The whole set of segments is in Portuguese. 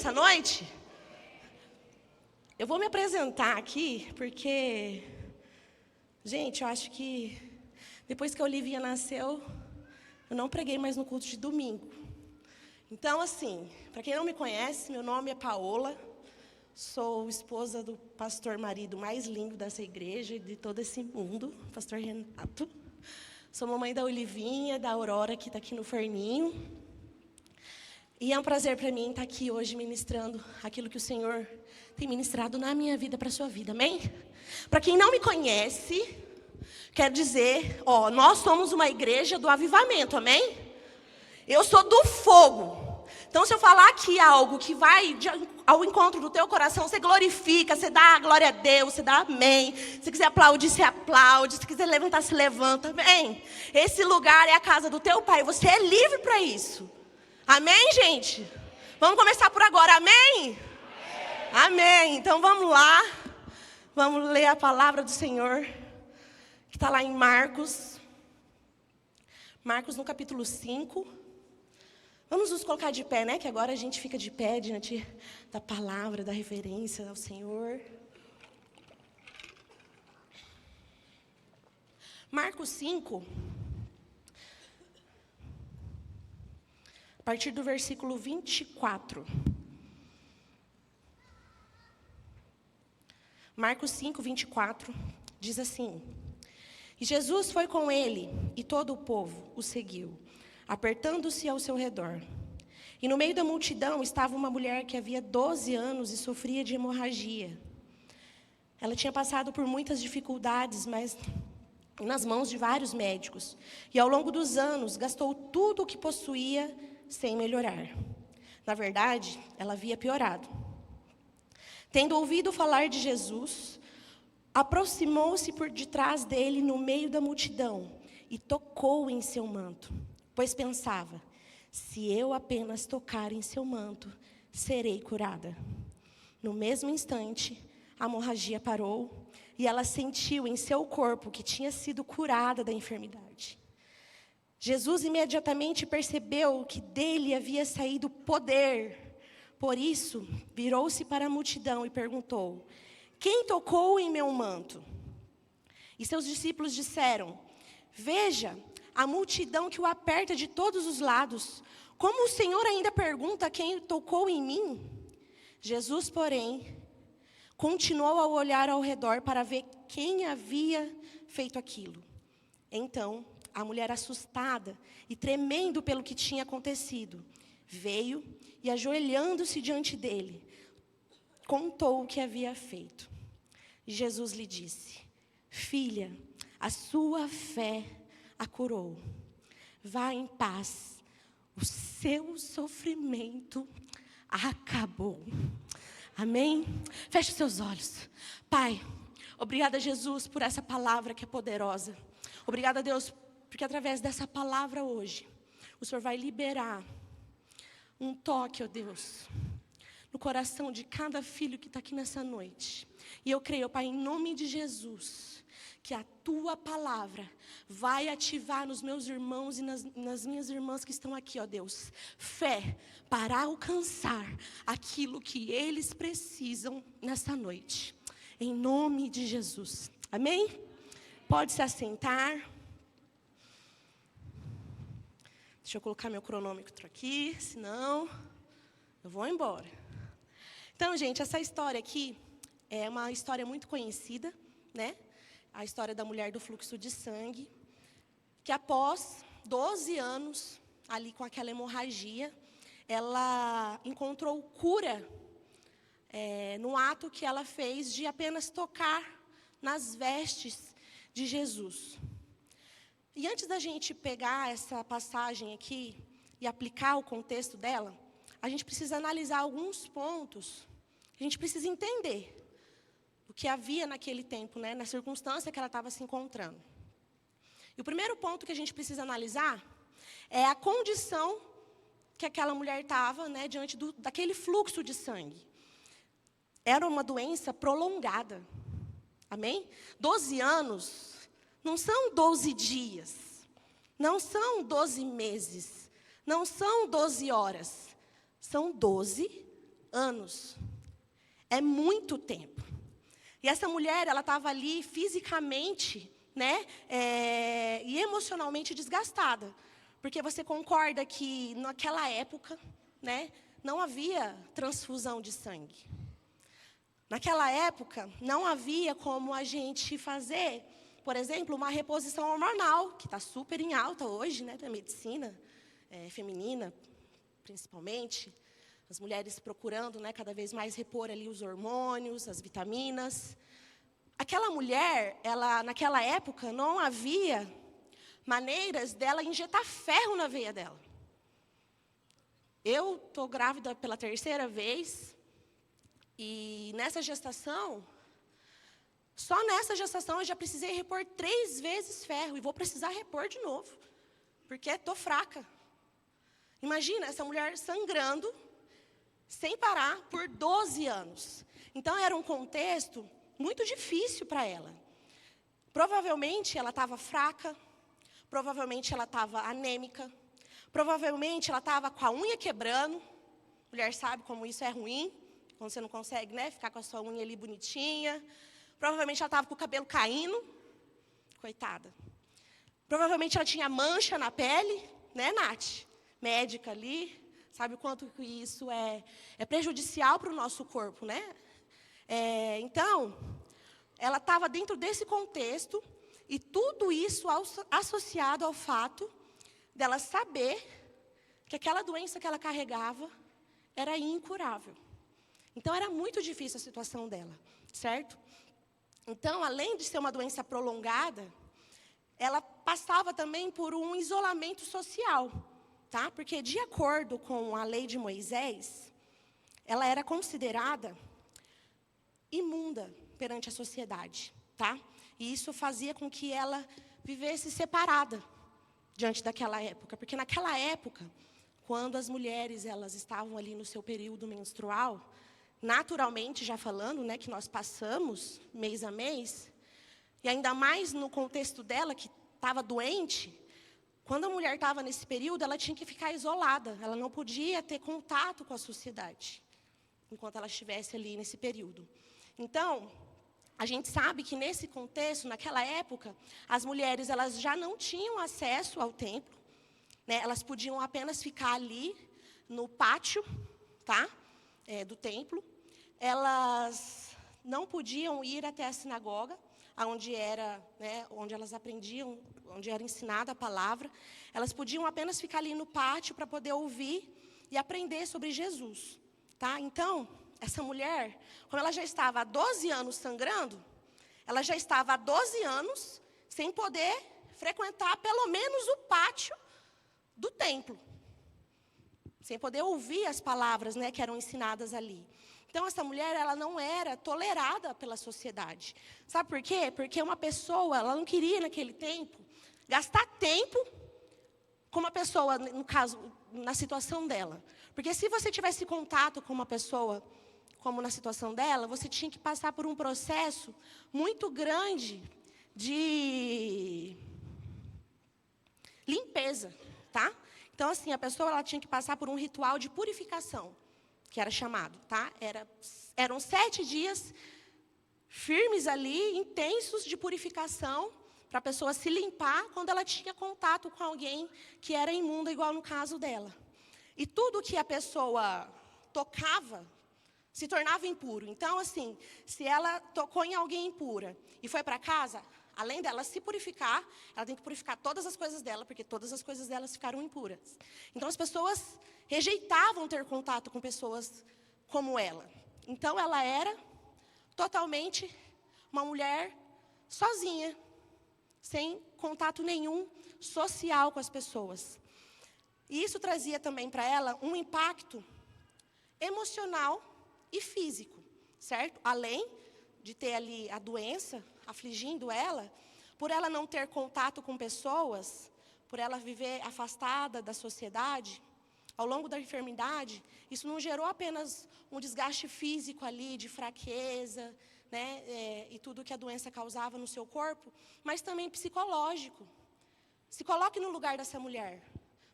nessa noite? Eu vou me apresentar aqui, porque, gente, eu acho que depois que a Olivinha nasceu, eu não preguei mais no culto de domingo. Então, assim, para quem não me conhece, meu nome é Paola, sou esposa do pastor marido mais lindo dessa igreja e de todo esse mundo, pastor Renato. Sou mamãe da Olivinha, da Aurora, que está aqui no forninho. E é um prazer para mim estar aqui hoje ministrando aquilo que o Senhor tem ministrado na minha vida para a sua vida, amém? Para quem não me conhece, quero dizer, nós somos uma igreja do avivamento, amém? Eu sou do fogo. Então, se eu falar aqui algo que vai ao encontro do teu coração, você glorifica, você dá glória a Deus, você dá amém. Se quiser aplaudir, você aplaude. Se quiser levantar, se levanta, amém? Esse lugar é a casa do teu Pai, você é livre para isso. Amém, gente? Vamos começar por agora, amém? Amém. Então, vamos lá. Vamos ler a palavra do Senhor, que está lá em Marcos. Marcos, no capítulo 5. Vamos nos colocar de pé, né? Que agora a gente fica de pé diante da palavra, da reverência ao Senhor. Marcos 5. A partir do versículo 24. Marcos 5, 24, diz assim: E Jesus foi com ele, e todo o povo o seguiu, apertando-se ao seu redor. E no meio da multidão estava uma mulher que havia 12 anos e sofria de hemorragia. Ela tinha passado por muitas dificuldades, mas nas mãos de vários médicos. E ao longo dos anos gastou tudo o que possuía sem melhorar. Na verdade, ela havia piorado. Tendo ouvido falar de Jesus, aproximou-se por detrás dele no meio da multidão e tocou em seu manto, pois pensava: se eu apenas tocar em seu manto, serei curada. No mesmo instante, a hemorragia parou e ela sentiu em seu corpo que tinha sido curada da enfermidade. Jesus imediatamente percebeu que dele havia saído poder. Por isso, virou-se para a multidão e perguntou: quem tocou em meu manto? E seus discípulos disseram: veja, a multidão que o aperta de todos os lados. Como o Senhor ainda pergunta quem tocou em mim? Jesus, porém, continuou a olhar ao redor para ver quem havia feito aquilo. Então, a mulher, assustada e tremendo pelo que tinha acontecido, veio e, ajoelhando-se diante dele, contou o que havia feito. E Jesus lhe disse: filha, a sua fé a curou. Vá em paz, o seu sofrimento acabou. Amém? Feche os seus olhos. Pai, obrigada, Jesus, por essa palavra que é poderosa. Obrigada, Deus, porque através dessa palavra hoje, o Senhor vai liberar um toque, ó Deus, no coração de cada filho que está aqui nessa noite. E eu creio, Pai, em nome de Jesus, que a Tua palavra vai ativar nos meus irmãos e nas minhas irmãs que estão aqui, ó Deus, fé para alcançar aquilo que eles precisam nessa noite. Em nome de Jesus. Amém? Pode se assentar. Deixa eu colocar meu cronômetro aqui, senão eu vou embora. Então, gente, essa história aqui é uma história muito conhecida, né? A história da mulher do fluxo de sangue, que após 12 anos, ali com aquela hemorragia, ela encontrou cura no ato que ela fez de apenas tocar nas vestes de Jesus. E antes da gente pegar essa passagem aqui e aplicar o contexto dela, a gente precisa analisar alguns pontos, a gente precisa entender o que havia naquele tempo, né, na circunstância que ela estava se encontrando. E o primeiro ponto que a gente precisa analisar é a condição que aquela mulher estava, né, diante daquele fluxo de sangue. Era uma doença prolongada. Amém? 12 anos não são 12 dias, não são 12 meses, não são 12 horas, são 12 anos. É muito tempo. E essa mulher, ela estava ali fisicamente, né, e emocionalmente desgastada. Porque você concorda que naquela época, né, não havia transfusão de sangue. Naquela época, não havia como a gente fazer, por exemplo, uma reposição hormonal, que está super em alta hoje, né, da medicina feminina, principalmente. As mulheres procurando, né, cada vez mais repor ali os hormônios, as vitaminas. Aquela mulher, naquela época, não havia maneiras dela injetar ferro na veia dela. Eu estou grávida pela 3ª vez, e nessa gestação, só nessa gestação eu já precisei repor 3 vezes ferro, e vou precisar repor de novo, porque estou fraca. Imagina essa mulher sangrando, sem parar, por 12 anos. Então, era um contexto muito difícil para ela. Provavelmente, ela estava fraca, provavelmente, ela estava anêmica, provavelmente, ela estava com a unha quebrando. Mulher sabe como isso é ruim, quando você não consegue, né, ficar com a sua unha ali bonitinha. Provavelmente, ela estava com o cabelo caindo. Coitada. Provavelmente, ela tinha mancha na pele, né, Nath? Médica ali. Sabe o quanto que isso é prejudicial para o nosso corpo, né? Então, ela estava dentro desse contexto, e tudo isso associado ao fato dela saber que aquela doença que ela carregava era incurável. Então, era muito difícil a situação dela, certo? Então, além de ser uma doença prolongada, ela passava também por um isolamento social. Tá? Porque, de acordo com a lei de Moisés, ela era considerada imunda perante a sociedade. Tá? E isso fazia com que ela vivesse separada diante daquela época. Porque, naquela época, quando as mulheres elas estavam ali no seu período menstrual, naturalmente, já falando, né, que nós passamos mês a mês, e ainda mais no contexto dela, que estava doente. Quando a mulher estava nesse período, ela tinha que ficar isolada. Ela não podia ter contato com a sociedade, enquanto ela estivesse ali nesse período. Então, a gente sabe que nesse contexto, naquela época, as mulheres elas já não tinham acesso ao templo. Né? Elas podiam apenas ficar ali no pátio, tá? Do templo. Elas não podiam ir até a sinagoga, onde elas aprendiam, onde era ensinada a palavra. Elas podiam apenas ficar ali no pátio para poder ouvir e aprender sobre Jesus. Tá? Então, essa mulher, como ela já estava há 12 anos sangrando, ela já estava há 12 anos sem poder frequentar pelo menos o pátio do templo. Sem poder ouvir as palavras, né, que eram ensinadas ali. Então, essa mulher, ela não era tolerada pela sociedade. Sabe por quê? Porque uma pessoa, ela não queria, naquele tempo, gastar tempo com uma pessoa, no caso, na situação dela. Porque se você tivesse contato com uma pessoa, como na situação dela, você tinha que passar por um processo muito grande de limpeza, tá? Então, assim, a pessoa ela tinha que passar por um ritual de purificação, que era chamado, tá? Eram 7 dias firmes ali, intensos de purificação, para a pessoa se limpar quando ela tinha contato com alguém que era imunda, igual no caso dela. E tudo que a pessoa tocava se tornava impuro. Então, assim, se ela tocou em alguém impura e foi para casa, além dela se purificar, ela tem que purificar todas as coisas dela, porque todas as coisas delas ficaram impuras. Então, as pessoas rejeitavam ter contato com pessoas como ela. Então, ela era totalmente uma mulher sozinha, sem contato nenhum social com as pessoas. E isso trazia também para ela um impacto emocional e físico, certo? Além de ter ali a doença afligindo ela, por ela não ter contato com pessoas, por ela viver afastada da sociedade, ao longo da enfermidade, isso não gerou apenas um desgaste físico ali, de fraqueza, né, e tudo que a doença causava no seu corpo, mas também psicológico. Se coloque no lugar dessa mulher.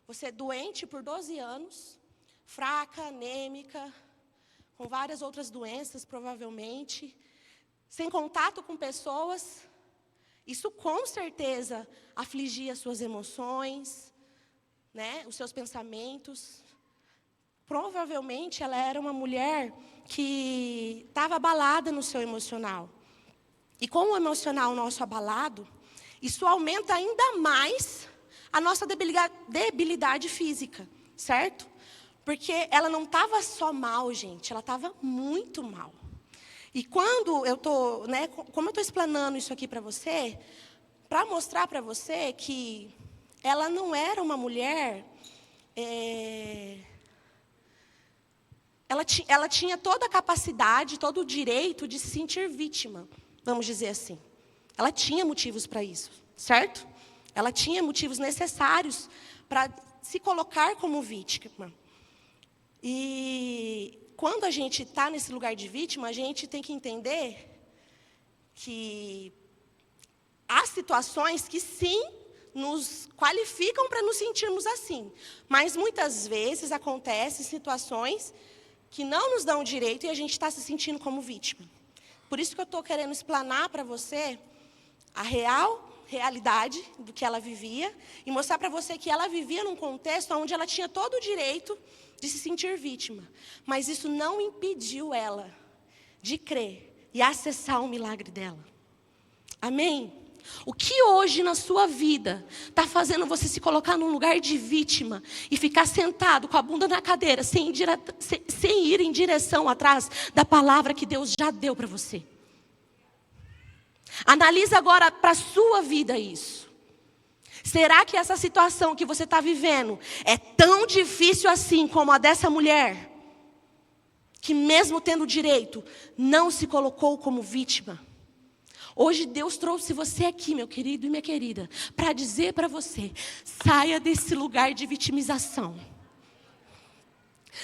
Você é doente por 12 anos, fraca, anêmica, com várias outras doenças, provavelmente, sem contato com pessoas. Isso com certeza afligia suas emoções, né, os seus pensamentos. Provavelmente ela era uma mulher que estava abalada no seu emocional. E com o emocional nosso abalado, isso aumenta ainda mais a nossa debilidade física, certo? Porque ela não estava só mal, gente, ela estava muito mal. E quando eu estou, né, como eu estou explanando isso aqui para você, para mostrar para você que ela não era uma mulher, ela tinha toda a capacidade, todo o direito de se sentir vítima, vamos dizer assim. Ela tinha motivos para isso, certo? Ela tinha motivos necessários para se colocar como vítima. E quando a gente está nesse lugar de vítima, a gente tem que entender que há situações que sim nos qualificam para nos sentirmos assim. Mas muitas vezes acontecem situações que não nos dão direito e a gente está se sentindo como vítima. Por isso que eu estou querendo explanar para você a realidade do que ela vivia e mostrar para você que ela vivia num contexto onde ela tinha todo o direito de se sentir vítima. Mas isso não impediu ela de crer e acessar o milagre dela. Amém? O que hoje na sua vida está fazendo você se colocar num lugar de vítima e ficar sentado com a bunda na cadeira, sem ir em direção atrás da palavra que Deus já deu para você? Analisa agora para a sua vida isso. Será que essa situação que você está vivendo é tão difícil assim como a dessa mulher, que mesmo tendo direito, não se colocou como vítima? Hoje Deus trouxe você aqui, meu querido e minha querida, para dizer para você: saia desse lugar de vitimização.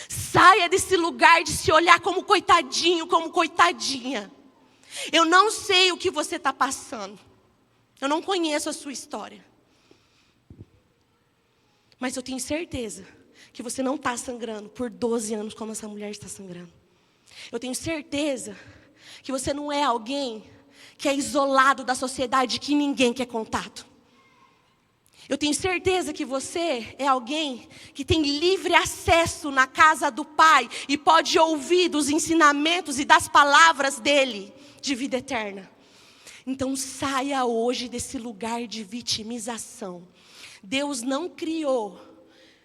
Saia desse lugar de se olhar como coitadinho, como coitadinha. Eu não sei o que você está passando. Eu não conheço a sua história. Mas eu tenho certeza que você não está sangrando por 12 anos como essa mulher está sangrando. Eu tenho certeza que você não é alguém que é isolado da sociedade, que ninguém quer contato. Eu tenho certeza que você é alguém que tem livre acesso na casa do Pai e pode ouvir dos ensinamentos e das palavras dele de vida eterna. Então saia hoje desse lugar de vitimização. Deus não criou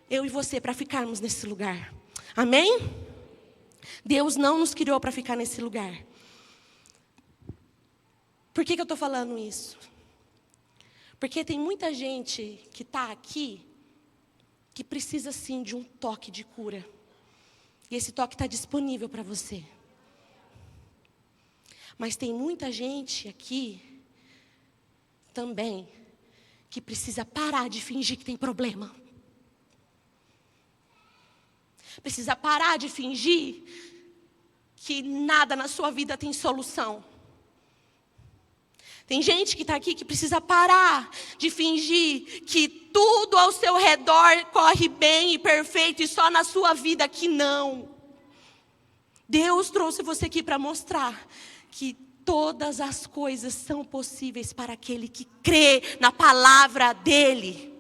eu e você para ficarmos nesse lugar. Amém? Deus não nos criou para ficar nesse lugar. Por que eu estou falando isso? Porque tem muita gente que está aqui que precisa sim de um toque de cura. E esse toque está disponível para você. Mas tem muita gente aqui também que precisa parar de fingir que tem problema. Precisa parar de fingir que nada na sua vida tem solução. Tem gente que está aqui que precisa parar de fingir que tudo ao seu redor corre bem e perfeito e só na sua vida que não. Deus trouxe você aqui para mostrar que todas as coisas são possíveis para aquele que crê na palavra dele.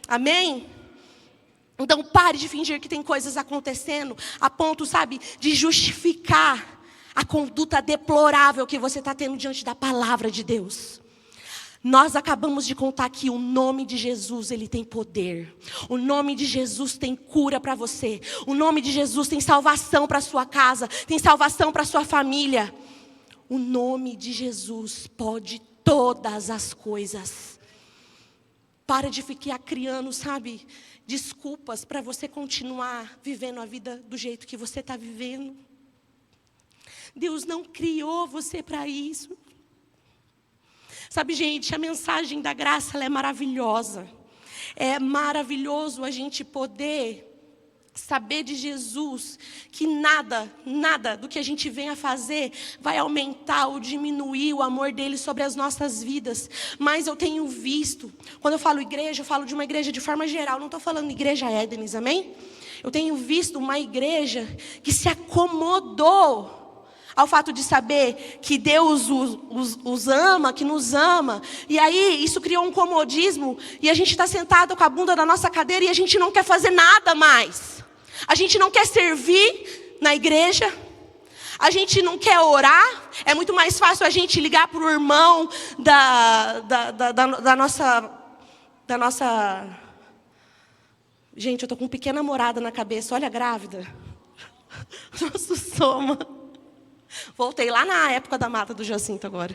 Amém? Então pare de fingir que tem coisas acontecendo a ponto, sabe, de justificar a conduta deplorável que você está tendo diante da palavra de Deus. Nós acabamos de contar que o nome de Jesus, ele tem poder. O nome de Jesus tem cura para você. O nome de Jesus tem salvação para a sua casa, tem salvação para a sua família. O nome de Jesus pode todas as coisas. Para de ficar criando, sabe, desculpas para você continuar vivendo a vida do jeito que você está vivendo. Deus não criou você para isso. Sabe, gente, a mensagem da graça, ela é maravilhosa. É maravilhoso a gente poder saber de Jesus que nada do que a gente venha fazer vai aumentar ou diminuir o amor dele sobre as nossas vidas. Mas eu tenho visto, quando eu falo igreja, eu falo de uma igreja de forma geral, não estou falando igreja Édenes, amém? Eu tenho visto uma igreja que se acomodou ao fato de saber que Deus os ama, que nos ama. E aí isso criou um comodismo. E a gente está sentado com a bunda na nossa cadeira e a gente não quer fazer nada mais. A gente não quer servir na igreja. A gente não quer orar. É muito mais fácil a gente ligar para o irmão da nossa... Gente, eu estou com uma pequena morada na cabeça. Olha, grávida. Nosso soma. Voltei lá na época da mata do Jacinto agora.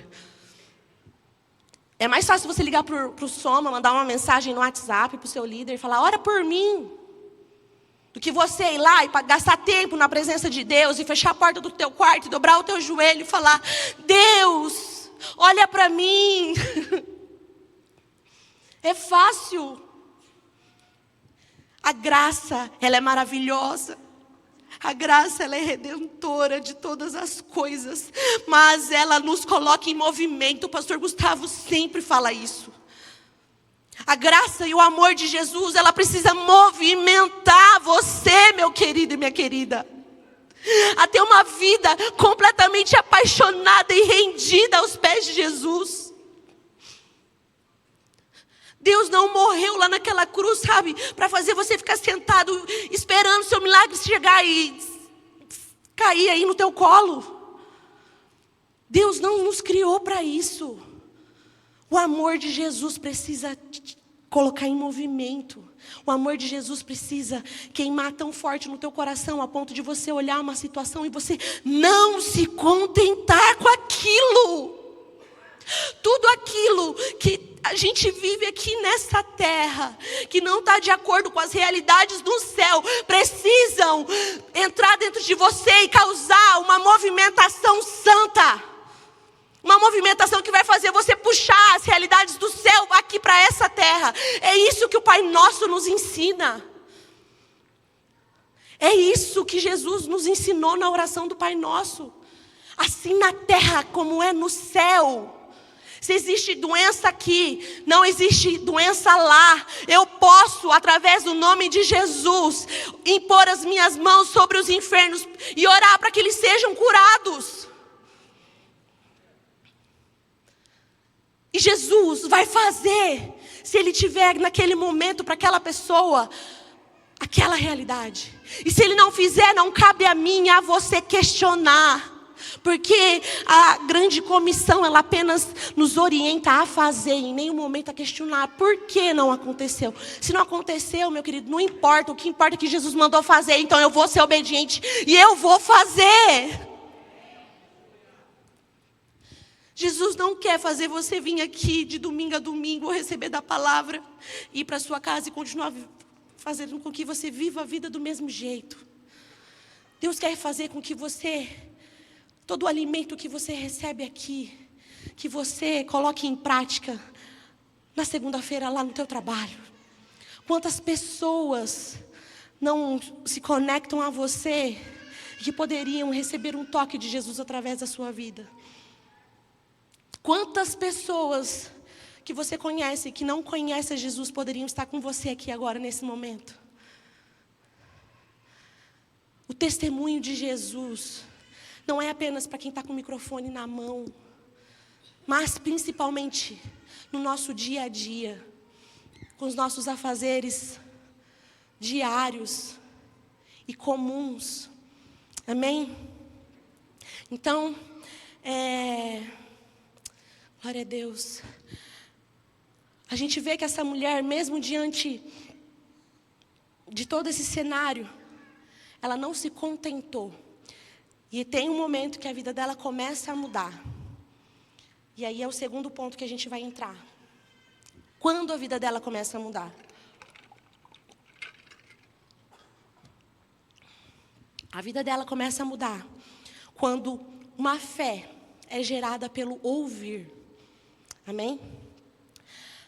É mais fácil você ligar para o Soma, mandar uma mensagem no WhatsApp para o seu líder e falar, ora por mim. Do que você ir lá e gastar tempo na presença de Deus e fechar a porta do teu quarto e dobrar o teu joelho e falar, Deus, olha para mim. É fácil. A graça, ela é maravilhosa. A graça, ela é redentora de todas as coisas, mas ela nos coloca em movimento. O pastor Gustavo sempre fala isso. A graça e o amor de Jesus, ela precisa movimentar você, meu querido e minha querida, a ter uma vida completamente apaixonada e rendida aos pés de Jesus. Deus não morreu lá naquela cruz, sabe? Para fazer você ficar sentado, esperando o seu milagre chegar e cair aí no teu colo. Deus não nos criou para isso. O amor de Jesus precisa te colocar em movimento. O amor de Jesus precisa queimar tão forte no teu coração, a ponto de você olhar uma situação e você não se contentar com aquilo. Tudo aquilo que a gente vive aqui nessa terra, que não está de acordo com as realidades do céu, precisam entrar dentro de você e causar uma movimentação santa. Uma movimentação que vai fazer você puxar as realidades do céu aqui para essa terra. É isso que o Pai Nosso nos ensina. É isso que Jesus nos ensinou na oração do Pai Nosso. Assim na terra como é no céu. Se existe doença aqui, não existe doença lá. Eu posso, através do nome de Jesus, impor as minhas mãos sobre os enfermos e orar para que eles sejam curados. E Jesus vai fazer, se Ele tiver naquele momento para aquela pessoa, aquela realidade. E se Ele não fizer, não cabe a mim e a você questionar. Porque a grande comissão, ela apenas nos orienta a fazer, em nenhum momento a questionar por que não aconteceu. Se não aconteceu, meu querido, não importa, o que importa é que Jesus mandou fazer, então eu vou ser obediente e eu vou fazer. Jesus não quer fazer você vir aqui de domingo a domingo, receber da palavra, ir para sua casa e continuar fazendo com que você viva a vida do mesmo jeito. Deus quer fazer com que você... todo o alimento que você recebe aqui, que você coloque em prática na segunda-feira lá no teu trabalho. Quantas pessoas não se conectam a você que poderiam receber um toque de Jesus através da sua vida? Quantas pessoas que você conhece que não conhecem Jesus poderiam estar com você aqui agora nesse momento? O testemunho de Jesus não é apenas para quem está com o microfone na mão, mas principalmente no nosso dia a dia, com os nossos afazeres diários e comuns. Amém? Então, glória a Deus. A gente vê que essa mulher, mesmo diante de todo esse cenário, ela não se contentou. E tem um momento que a vida dela começa a mudar. E aí é o segundo ponto que a gente vai entrar. Quando a vida dela começa a mudar? A vida dela começa a mudar quando uma fé é gerada pelo ouvir. Amém?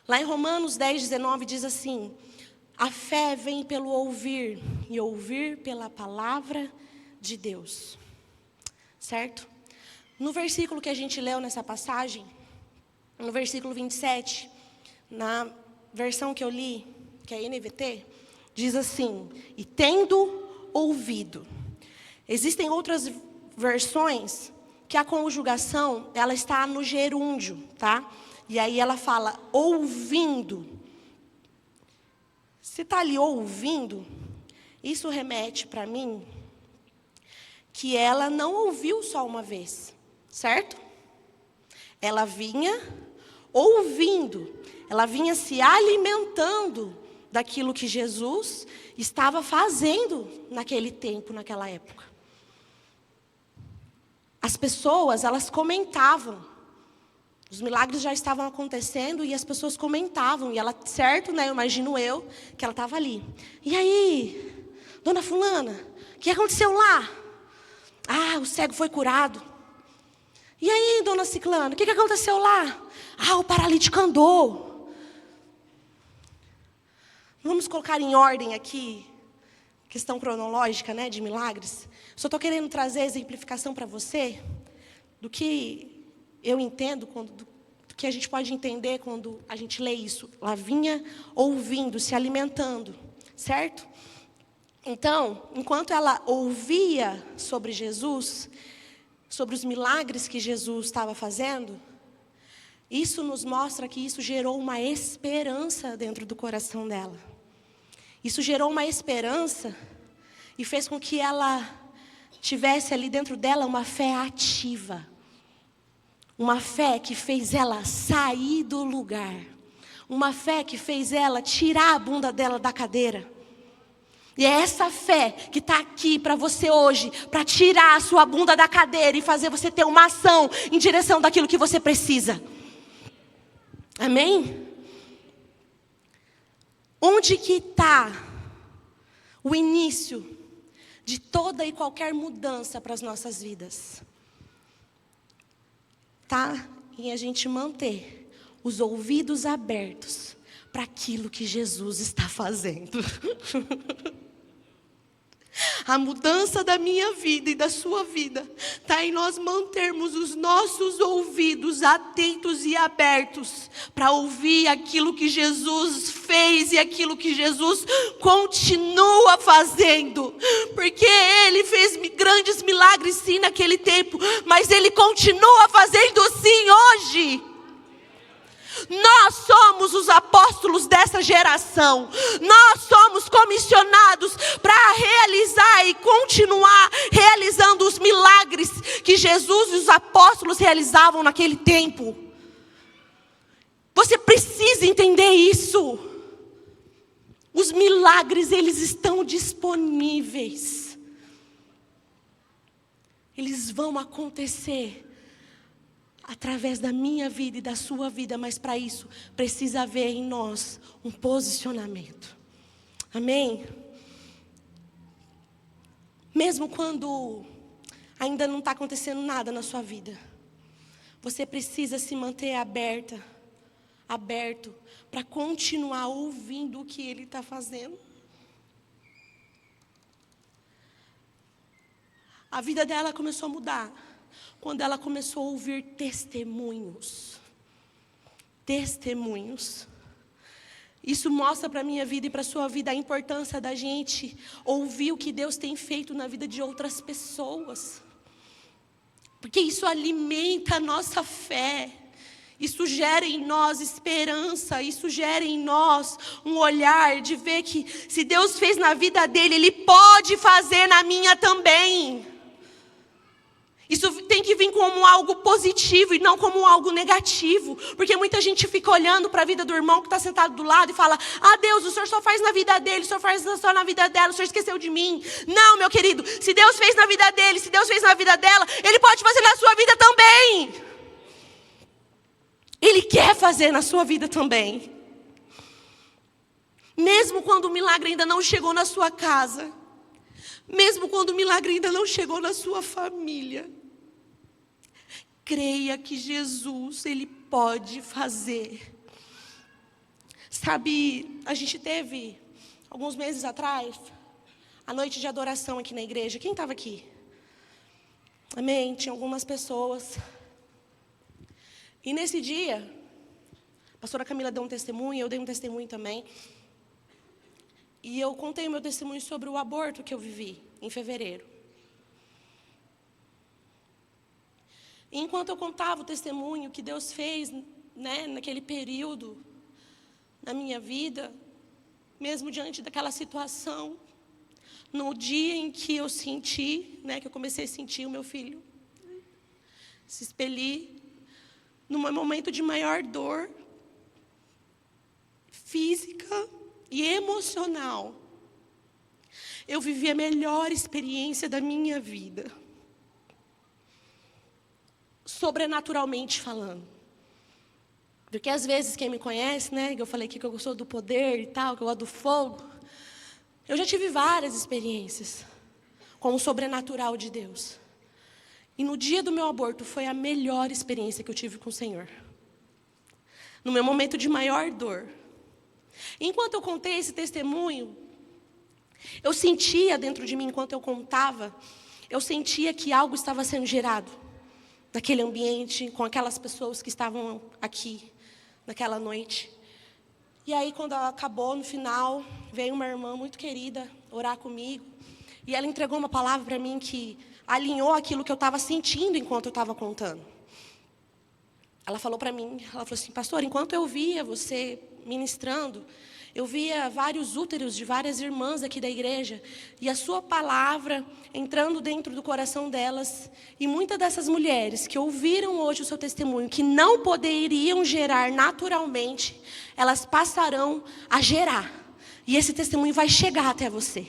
Lá em Romanos 10, 19 diz assim: a fé vem pelo ouvir, e ouvir pela palavra de Deus. Certo? No versículo que a gente leu nessa passagem, no versículo 27, na versão que eu li, que é NVT, diz assim: e tendo ouvido. Existem outras versões que a conjugação, ela está no gerúndio, tá? E aí ela fala ouvindo. Se está ali ouvindo, isso remete para mim que ela não ouviu só uma vez, certo? Ela vinha ouvindo, ela vinha se alimentando daquilo que Jesus estava fazendo naquele tempo, naquela época. As pessoas, elas comentavam. Os milagres já estavam acontecendo e as pessoas comentavam. E ela, certo, né? Eu imagino eu, que ela estava ali. E aí, dona fulana, o que aconteceu lá? Ah, o cego foi curado. E aí, dona ciclana, o que aconteceu lá? Ah, o paralítico andou. Vamos colocar em ordem aqui, questão cronológica, né, de milagres. Só estou querendo trazer a exemplificação para você do que eu entendo, do que a gente pode entender quando a gente lê isso. Ela vinha ouvindo, se alimentando, certo? Então, enquanto ela ouvia sobre Jesus, sobre os milagres que Jesus estava fazendo, isso nos mostra que isso gerou uma esperança dentro do coração dela. Isso gerou uma esperança e fez com que ela tivesse ali dentro dela uma fé ativa. Uma fé que fez ela sair do lugar. Uma fé que fez ela tirar a bunda dela da cadeira. E é essa fé que está aqui para você hoje, para tirar a sua bunda da cadeira e fazer você ter uma ação em direção daquilo que você precisa. Amém? Onde que está o início de toda e qualquer mudança para as nossas vidas? Tá? Em a gente manter os ouvidos abertos para aquilo que Jesus está fazendo. A mudança da minha vida e da sua vida está em nós mantermos os nossos ouvidos atentos e abertos para ouvir aquilo que Jesus fez e aquilo que Jesus continua fazendo. Porque Ele fez grandes milagres sim naquele tempo, mas Ele continua fazendo sim hoje. Nós somos os apóstolos dessa geração. Nós somos comissionados para realizar e continuar realizando os milagres que Jesus e os apóstolos realizavam naquele tempo. Você precisa entender isso. Os milagres, eles estão disponíveis. Eles vão acontecer através da minha vida e da sua vida, mas para isso precisa haver em nós um posicionamento. Amém? Mesmo quando ainda não está acontecendo nada na sua vida, você precisa se manter aberto para continuar ouvindo o que Ele está fazendo. A vida dela começou a mudar quando ela começou a ouvir testemunhos. Testemunhos. Isso mostra para a minha vida e para a sua vida a importância da gente ouvir o que Deus tem feito na vida de outras pessoas. Porque isso alimenta a nossa fé. Isso gera em nós esperança. Isso gera em nós um olhar de ver que se Deus fez na vida dele, Ele pode fazer na minha também. Isso tem que vir como algo positivo e não como algo negativo. Porque muita gente fica olhando para a vida do irmão que está sentado do lado e fala: ah, Deus, o Senhor só faz na vida dele, o Senhor faz só na vida dela, o Senhor esqueceu de mim. Não, meu querido, se Deus fez na vida dele, se Deus fez na vida dela, Ele pode fazer na sua vida também. Ele quer fazer na sua vida também. Mesmo quando o milagre ainda não chegou na sua casa, mesmo quando o milagre ainda não chegou na sua família, creia que Jesus, Ele pode fazer. Sabe, a gente teve, alguns meses atrás, a noite de adoração aqui na igreja. Quem estava aqui? Amém? Tinha algumas pessoas. E nesse dia, a pastora Camila deu um testemunho, eu dei um testemunho também. E eu contei o meu testemunho sobre o aborto que eu vivi em fevereiro. E enquanto eu contava o testemunho que Deus fez, né, naquele período na minha vida, mesmo diante daquela situação, no dia em que eu senti, né, que eu comecei a sentir o meu filho se expelir, num momento de maior dor física e emocional, eu vivi a melhor experiência da minha vida, sobrenaturalmente falando. Porque às vezes quem me conhece, né, que eu falei aqui que eu sou do poder e tal, que eu gosto do fogo, eu já tive várias experiências com o sobrenatural de Deus. E no dia do meu aborto foi a melhor experiência que eu tive com o Senhor. No meu momento de maior dor. Enquanto eu contei esse testemunho, eu sentia dentro de mim, enquanto eu contava, eu sentia que algo estava sendo gerado naquele ambiente, com aquelas pessoas que estavam aqui naquela noite. E aí, quando acabou, no final, veio uma irmã muito querida orar comigo. E ela entregou uma palavra para mim que alinhou aquilo que eu estava sentindo enquanto eu estava contando. Ela falou para mim, ela falou assim: pastor, enquanto eu via você ministrando, eu via vários úteros de várias irmãs aqui da igreja, e a sua palavra entrando dentro do coração delas, e muitas dessas mulheres que ouviram hoje o seu testemunho, que não poderiam gerar naturalmente, elas passarão a gerar, e esse testemunho vai chegar até você.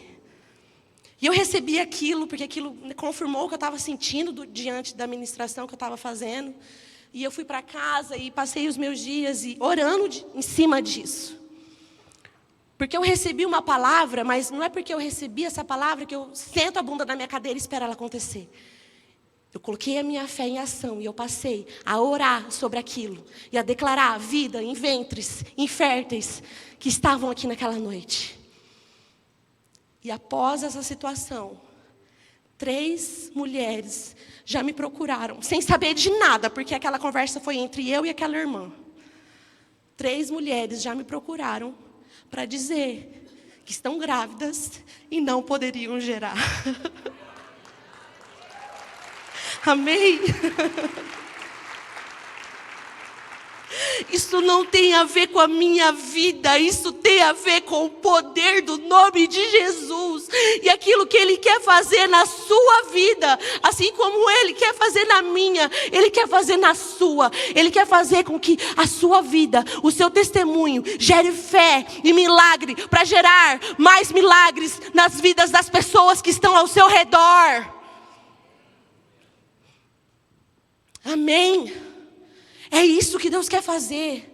E eu recebi aquilo, porque aquilo confirmou o que eu estava sentindo diante da ministração que eu estava fazendo. E eu fui para casa e passei os meus dias orando em cima disso. Porque eu recebi uma palavra, mas não é porque eu recebi essa palavra que eu sento a bunda na minha cadeira e espero ela acontecer. Eu coloquei a minha fé em ação e eu passei a orar sobre aquilo. E a declarar vida em ventres inférteis que estavam aqui naquela noite. E após essa situação, 3 mulheres já me procuraram, sem saber de nada, porque aquela conversa foi entre eu e aquela irmã. 3 mulheres já me procuraram para dizer que estão grávidas e não poderiam gerar. Amém? Isso não tem a ver com a minha vida, isso tem a ver com o poder do nome de Jesus. E aquilo que Ele quer fazer na sua vida, assim como Ele quer fazer na minha, Ele quer fazer na sua. Ele quer fazer com que a sua vida, o seu testemunho, gere fé e milagre, para gerar mais milagres nas vidas das pessoas que estão ao seu redor. Amém? É isso que Deus quer fazer.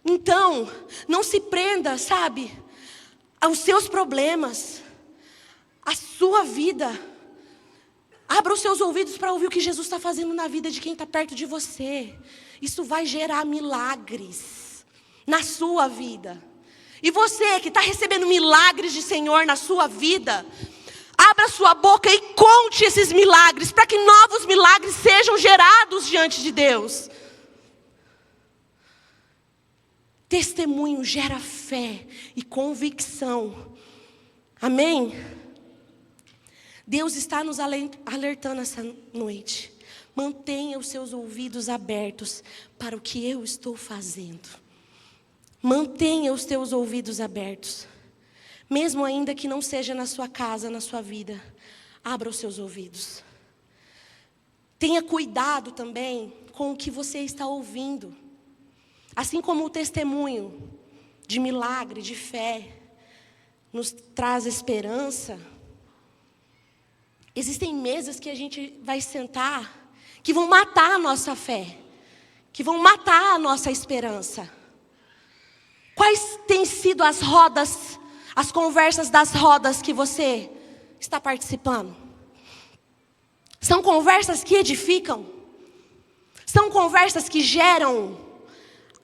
Então, não se prenda, sabe, aos seus problemas, à sua vida. Abra os seus ouvidos para ouvir o que Jesus está fazendo na vida de quem está perto de você. Isso vai gerar milagres na sua vida. E você que está recebendo milagres de Senhor na sua vida, abra sua boca e conte esses milagres, para que novos milagres sejam gerados diante de Deus. Testemunho gera fé e convicção. Amém? Deus está nos alertando essa noite. Mantenha os seus ouvidos abertos para o que eu estou fazendo. Mantenha os teus ouvidos abertos. Mesmo ainda que não seja na sua casa, na sua vida, abra os seus ouvidos. Tenha cuidado também com o que você está ouvindo. Assim como o testemunho de milagre, de fé, nos traz esperança, existem mesas que a gente vai sentar, que vão matar a nossa fé, que vão matar a nossa esperança. Quais têm sido as rodas, as conversas das rodas que você está participando? São conversas que edificam? São conversas que geram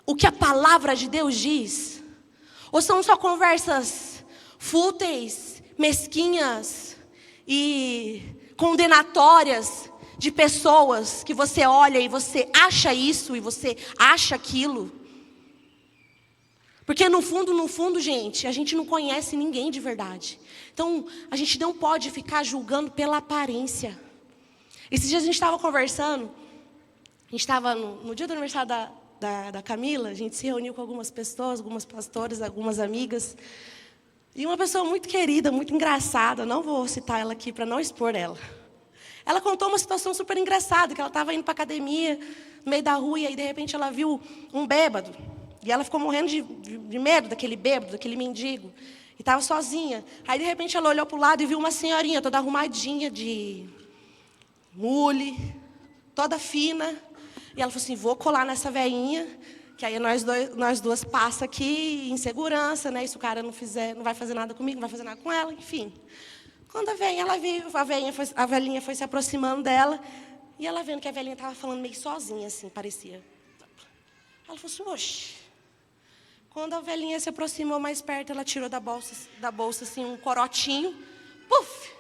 o que a palavra de Deus diz? Ou são só conversas fúteis, mesquinhas e condenatórias de pessoas que você olha e você acha isso e você acha aquilo? Porque no fundo, gente, a gente não conhece ninguém de verdade. Então, a gente não pode ficar julgando pela aparência. Esses dias a gente estava conversando, a gente estava no dia do aniversário da Camila, a gente se reuniu com algumas pessoas, algumas pastoras, algumas amigas. E uma pessoa muito querida, muito engraçada, não vou citar ela aqui para não expor ela. Ela contou uma situação super engraçada, que ela estava indo para a academia, no meio da rua, e aí de repente ela viu um bêbado. E ela ficou morrendo de medo daquele bêbado, daquele mendigo. E estava sozinha. Aí de repente ela olhou para o lado e viu uma senhorinha toda arrumadinha de mule, toda fina. E ela falou assim, vou colar nessa velhinha, que aí nós duas passa aqui em segurança, né? E se o cara não fizer, não vai fazer nada comigo, não vai fazer nada com ela, enfim. Quando a velhinha, ela viu, a velhinha foi se aproximando dela, e ela vendo que a velhinha estava falando meio sozinha, assim, parecia. Ela falou assim, oxe. Quando a velhinha se aproximou mais perto, ela tirou da bolsa assim, um corotinho. Puf!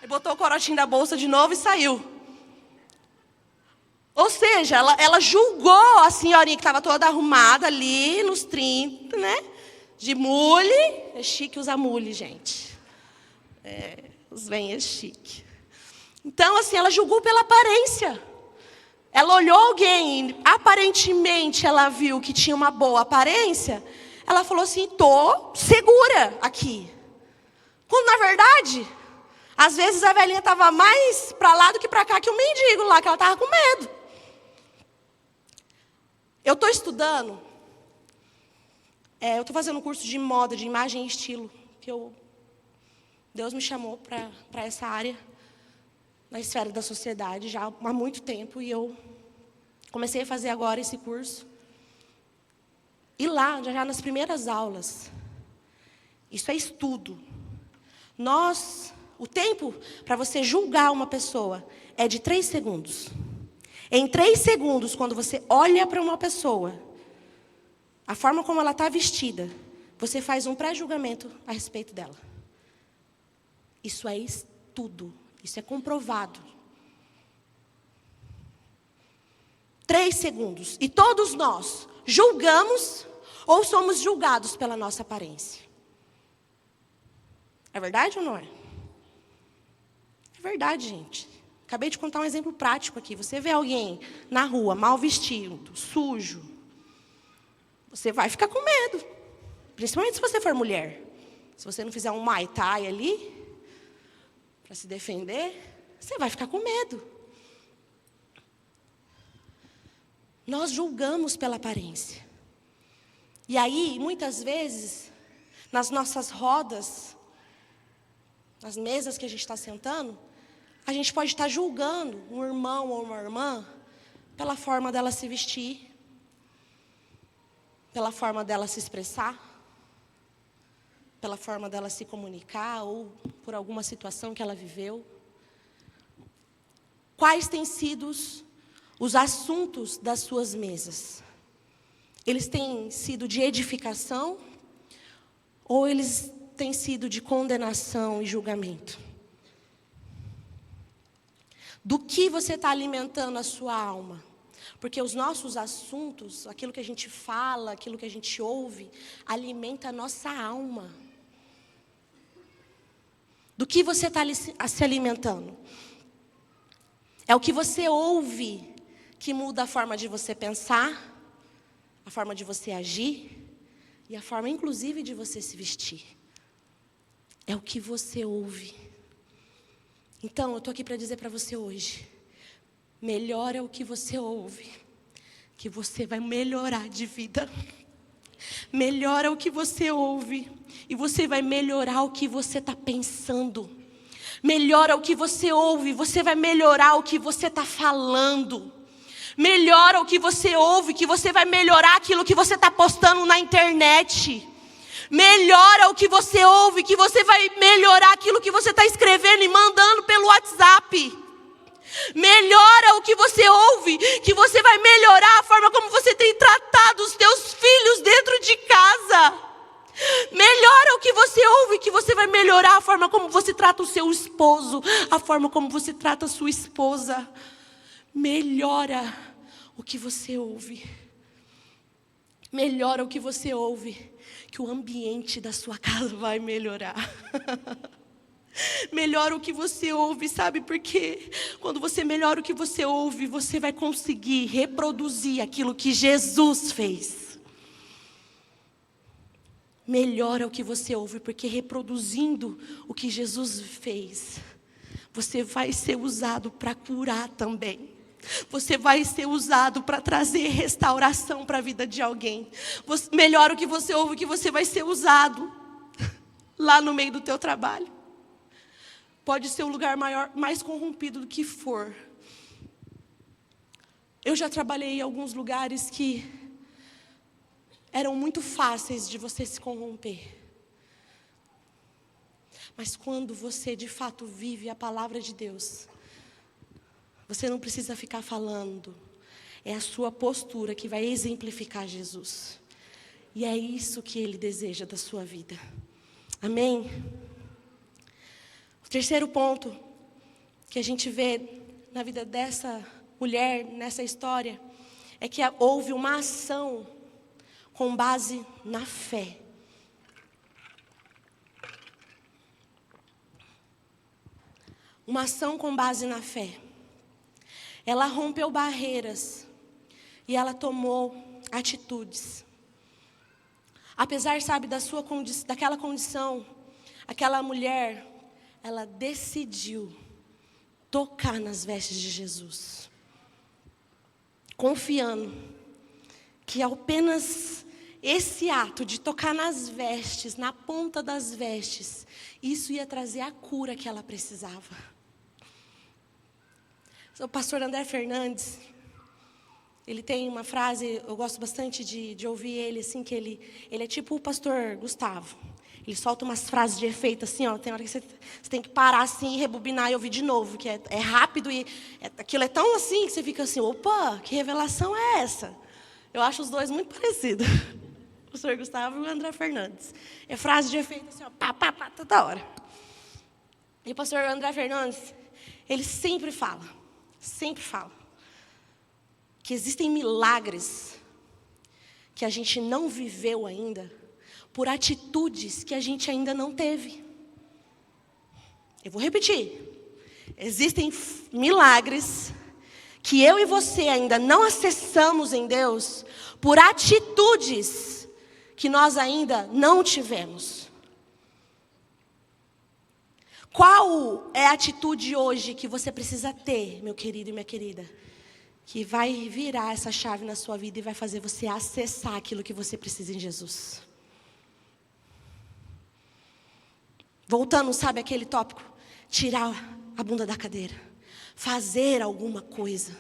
E botou o corotinho da bolsa de novo e saiu. Ou seja, ela julgou a senhorinha que estava toda arrumada ali, nos 30, né? De mule. É chique usar mule, gente. Os bem é chique. Então, assim, ela julgou pela aparência. Ela olhou alguém, aparentemente ela viu que tinha uma boa aparência. Ela falou assim, estou segura aqui. Quando, na verdade, às vezes a velhinha estava mais para lá do que para cá que o mendigo lá, que ela estava com medo. Eu estou estudando, eu estou fazendo um curso de moda, de imagem e estilo, que Deus me chamou para essa área, na esfera da sociedade, já há muito tempo, e eu comecei a fazer agora esse curso. E lá, já nas primeiras aulas, isso é estudo. O tempo para você julgar uma pessoa é de 3 segundos. Em 3 segundos, quando você olha para uma pessoa, a forma como ela está vestida, você faz um pré-julgamento a respeito dela. Isso é estudo, isso é comprovado. 3 segundos. E todos nós julgamos ou somos julgados pela nossa aparência. É verdade ou não é? É verdade, gente. Acabei de contar um exemplo prático aqui. Você vê alguém na rua, mal vestido, sujo. Você vai ficar com medo. Principalmente se você for mulher. Se você não fizer um Muay Thai ali, para se defender, você vai ficar com medo. Nós julgamos pela aparência. E aí, muitas vezes, nas nossas rodas, nas mesas que a gente está sentando, a gente pode estar julgando um irmão ou uma irmã pela forma dela se vestir, pela forma dela se expressar, pela forma dela se comunicar ou por alguma situação que ela viveu. Quais têm sido os assuntos das suas mesas? Eles têm sido de edificação ou eles têm sido de condenação e julgamento? Do que você está alimentando a sua alma? Porque os nossos assuntos, aquilo que a gente fala, aquilo que a gente ouve, alimenta a nossa alma. Do que você está se alimentando? É o que você ouve que muda a forma de você pensar, a forma de você agir e a forma, inclusive, de você se vestir. É o que você ouve. Então, eu estou aqui para dizer para você hoje, melhora o que você ouve, que você vai melhorar de vida. Melhora o que você ouve e você vai melhorar o que você está pensando. Melhora o que você ouve, você vai melhorar o que você está falando. Melhora o que você ouve, que você vai melhorar aquilo que você está postando na internet. Melhora o que você ouve, que você vai melhorar aquilo que você está escrevendo e mandando pelo WhatsApp. Melhora o que você ouve, que você vai melhorar a forma como você tem tratado os teus filhos dentro de casa. Melhora o que você ouve, que você vai melhorar a forma como você trata o seu esposo, a forma como você trata a sua esposa. Melhora o que você ouve. Melhora o que você ouve, que o ambiente da sua casa vai melhorar. Melhora o que você ouve, sabe por quê? Quando você melhora o que você ouve, você vai conseguir reproduzir aquilo que Jesus fez. Melhora o que você ouve, porque reproduzindo o que Jesus fez, você vai ser usado para curar também. Você vai ser usado para trazer restauração para a vida de alguém. Melhora o que você ouve, que você vai ser usado lá no meio do teu trabalho. Pode ser o lugar mais corrompido do que for. Eu já trabalhei em alguns lugares que eram muito fáceis de você se corromper. Mas quando você de fato vive a palavra de Deus, você não precisa ficar falando. É a sua postura que vai exemplificar Jesus. E é isso que Ele deseja da sua vida. Amém? O terceiro ponto que a gente vê na vida dessa mulher, nessa história, é que houve uma ação com base na fé. Uma ação com base na fé. Ela rompeu barreiras e ela tomou atitudes. Apesar, sabe, daquela condição, aquela mulher, ela decidiu tocar nas vestes de Jesus, confiando que apenas esse ato de tocar nas vestes, na ponta das vestes, isso ia trazer a cura que ela precisava. O pastor André Fernandes, ele tem uma frase, eu gosto bastante de ouvir ele, assim, que ele é tipo o pastor Gustavo. Ele solta umas frases de efeito, assim, ó, tem hora que você tem que parar, assim, rebubinar e ouvir de novo, que é rápido e aquilo é tão assim, que você fica assim, opa, que revelação é essa? Eu acho os dois muito parecidos, o pastor Gustavo e o André Fernandes. É frase de efeito, assim, ó, pá, pá, pá, toda hora. E o pastor André Fernandes, ele sempre fala, que existem milagres que a gente não viveu ainda, por atitudes que a gente ainda não teve. Eu vou repetir. Existem milagres que eu e você ainda não acessamos em Deus, por atitudes que nós ainda não tivemos. Qual é a atitude hoje que você precisa ter, meu querido e minha querida, que vai virar essa chave na sua vida e vai fazer você acessar aquilo que você precisa em Jesus? Voltando, sabe, aquele tópico, tirar a bunda da cadeira, fazer alguma coisa,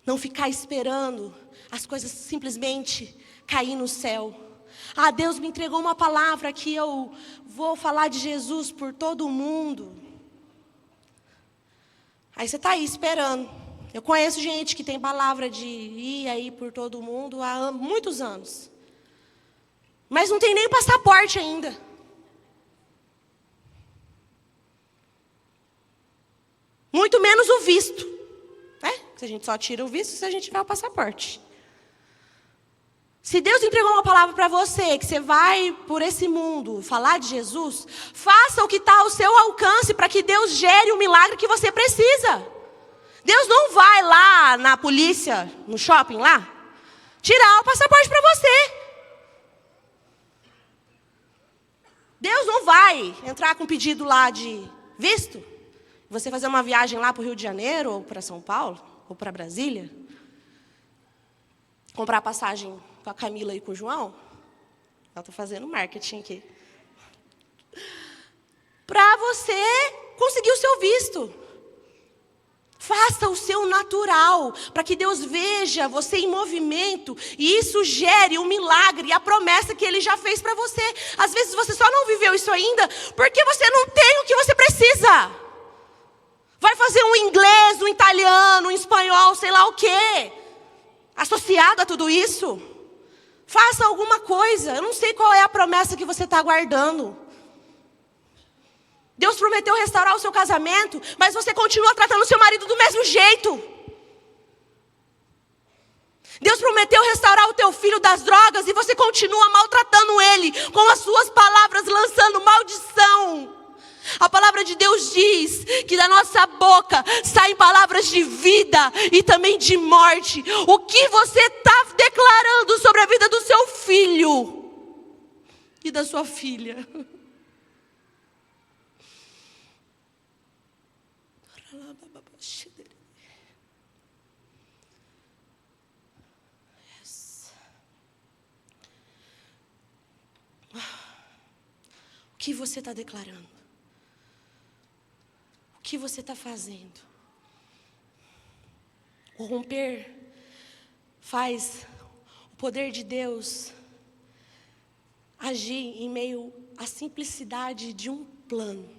não ficar esperando as coisas simplesmente cair no céu. Ah, Deus me entregou uma palavra que eu vou falar de Jesus por todo o mundo. Aí você está aí esperando. Eu conheço gente que tem palavra de ir aí por todo o mundo há muitos anos. Mas não tem nem passaporte ainda. Muito menos o visto. Né? Se a gente só tira o visto se a gente tiver o passaporte. Se Deus entregou uma palavra para você, que você vai por esse mundo falar de Jesus, faça o que está ao seu alcance para que Deus gere o milagre que você precisa. Deus não vai lá na polícia, no shopping lá, tirar o passaporte para você. Deus não vai entrar com pedido lá de visto, você fazer uma viagem lá para o Rio de Janeiro, ou para São Paulo, ou para Brasília, comprar passagem com a Camila e com o João. Ela está fazendo marketing aqui. Para você conseguir o seu visto. Faça o seu natural, para que Deus veja você em movimento, e isso gere um milagre, e a promessa que Ele já fez para você. Às vezes você só não viveu isso ainda, porque você não tem o que você precisa. Vai fazer um inglês, um italiano, um espanhol, sei lá o quê, associado a tudo isso. Faça alguma coisa. Eu não sei qual é a promessa que você está aguardando. Deus prometeu restaurar o seu casamento, mas você continua tratando o seu marido do mesmo jeito. Deus prometeu restaurar o teu filho das drogas e você continua maltratando ele com as suas palavras, lançando maldição. A palavra de Deus diz que da nossa boca saem palavras de vida e também de morte. O que você está declarando sobre a vida do seu filho e da sua filha? O que você está declarando? O que você está fazendo? O romper faz o poder de Deus agir em meio à simplicidade de um plano.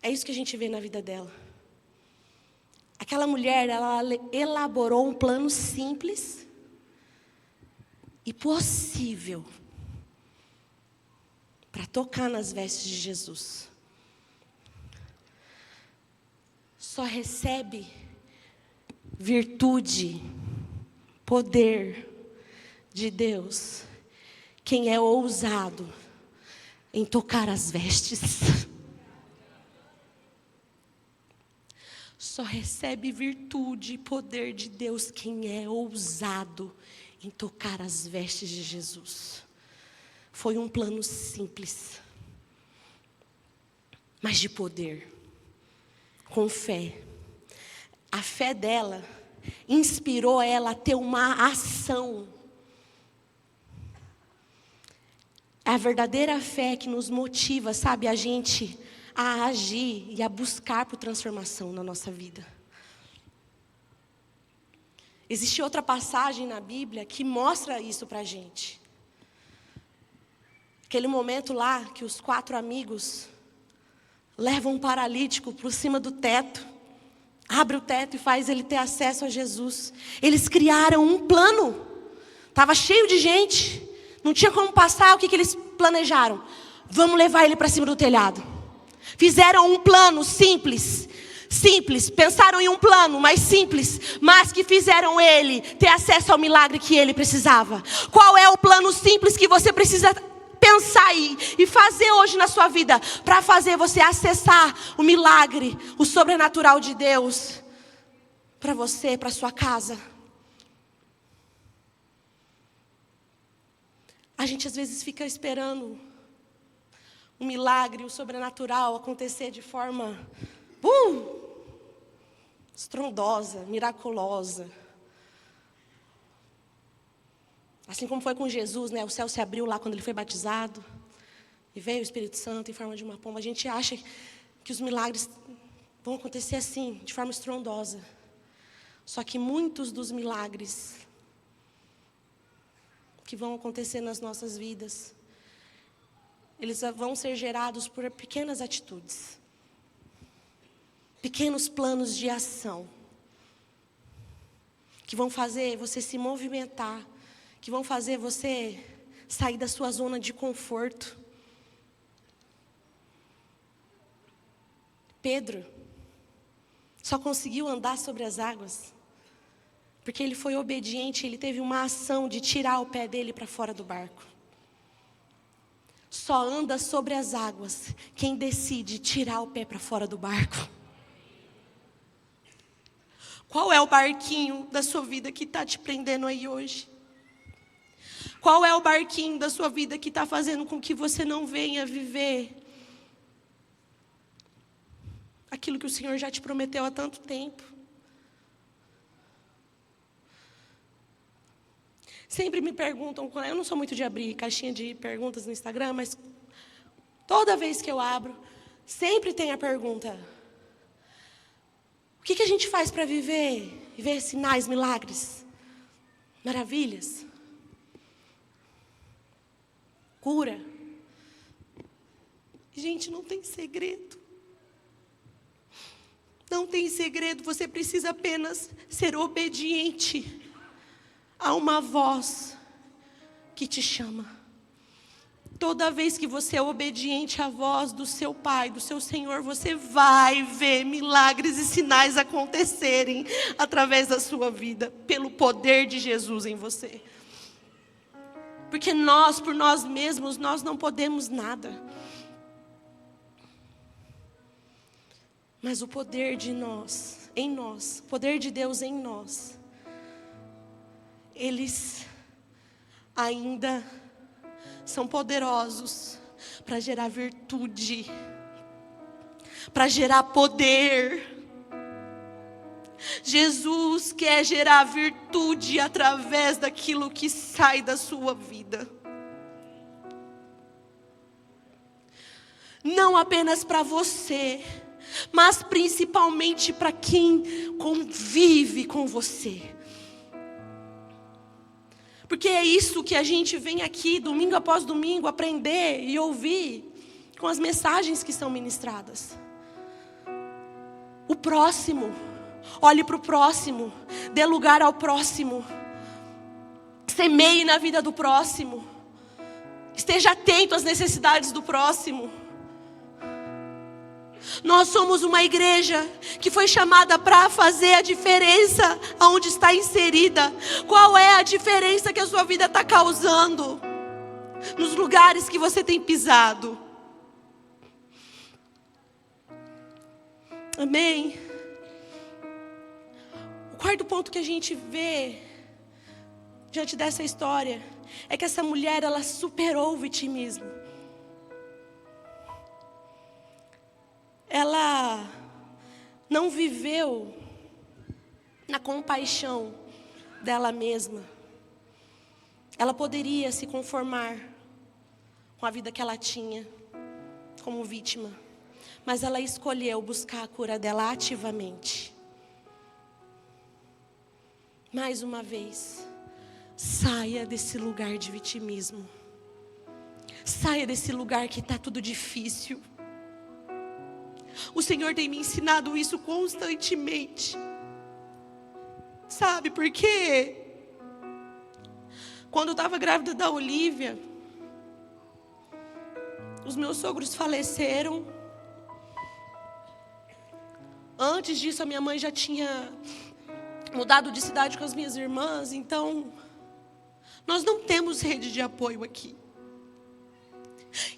É isso que a gente vê na vida dela. Aquela mulher, ela elaborou um plano simples e possível para tocar nas vestes de Jesus. Só recebe virtude, poder de Deus quem é ousado em tocar as vestes. Só recebe virtude e poder de Deus quem é ousado em tocar as vestes de Jesus. Foi um plano simples, mas de poder. Com fé. A fé dela inspirou ela a ter uma ação. É a verdadeira fé que nos motiva, sabe, a gente a agir e a buscar por transformação na nossa vida. Existe outra passagem na Bíblia que mostra isso pra gente. Aquele momento lá que os 4 amigos levam um paralítico por cima do teto, abre o teto e faz ele ter acesso a Jesus. Eles criaram um plano, estava cheio de gente, não tinha como passar. O que eles planejaram? Vamos levar ele para cima do telhado. Fizeram um plano simples, pensaram em um plano mais simples, mas que fizeram ele ter acesso ao milagre que ele precisava. Qual é o plano simples que você precisa pensar e fazer hoje na sua vida para fazer você acessar o milagre, o sobrenatural de Deus para você, para sua casa? A gente às vezes fica esperando o milagre, o sobrenatural acontecer de forma estrondosa, miraculosa. Assim como foi com Jesus, né? O céu se abriu lá quando ele foi batizado. E veio o Espírito Santo em forma de uma pomba. A gente acha que os milagres vão acontecer assim, de forma estrondosa. Só que muitos dos milagres que vão acontecer nas nossas vidas, eles vão ser gerados por pequenas atitudes. Pequenos planos de ação. Que vão fazer você se movimentar. Que vão fazer você sair da sua zona de conforto. Pedro só conseguiu andar sobre as águas porque ele foi obediente, ele teve uma ação de tirar o pé dele para fora do barco. Só anda sobre as águas quem decide tirar o pé para fora do barco. Qual é o barquinho da sua vida que está te prendendo aí hoje? Qual é o barquinho da sua vida que está fazendo com que você não venha viver aquilo que o Senhor já te prometeu há tanto tempo? Sempre me perguntam, eu não sou muito de abrir caixinha de perguntas no Instagram, mas toda vez que eu abro, sempre tem a pergunta: o que a gente faz para viver e ver sinais, milagres, maravilhas? Cura. Gente, não tem segredo. Não tem segredo, você precisa apenas ser obediente a uma voz que te chama. Toda vez que você é obediente à voz do seu Pai, do seu Senhor, você vai ver milagres e sinais acontecerem através da sua vida, pelo poder de Jesus em você. Porque nós, por nós mesmos, nós não podemos nada. Mas o poder de nós, em nós, o poder de Deus em nós, eles ainda são poderosos para gerar virtude, para gerar poder. Jesus quer gerar virtude através daquilo que sai da sua vida. Não apenas para você, mas principalmente para quem convive com você. Porque é isso que a gente vem aqui, domingo após domingo, aprender e ouvir com as mensagens que são ministradas. O próximo, olhe para o próximo, dê lugar ao próximo, semeie na vida do próximo, esteja atento às necessidades do próximo. Nós somos uma igreja que foi chamada para fazer a diferença onde está inserida. Qual é a diferença que a sua vida está causando nos lugares que você tem pisado? Amém? O quarto ponto que a gente vê diante dessa história é que essa mulher, ela superou o vitimismo. Ela não viveu na compaixão dela mesma. Ela poderia se conformar com a vida que ela tinha como vítima, mas ela escolheu buscar a cura dela ativamente. Mais uma vez, saia desse lugar de vitimismo. Saia desse lugar que está tudo difícil. O Senhor tem me ensinado isso constantemente. Sabe por quê? Quando eu estava grávida da Olivia, os meus sogros faleceram. Antes disso, a minha mãe já tinha mudado de cidade com as minhas irmãs. Então, nós não temos rede de apoio aqui.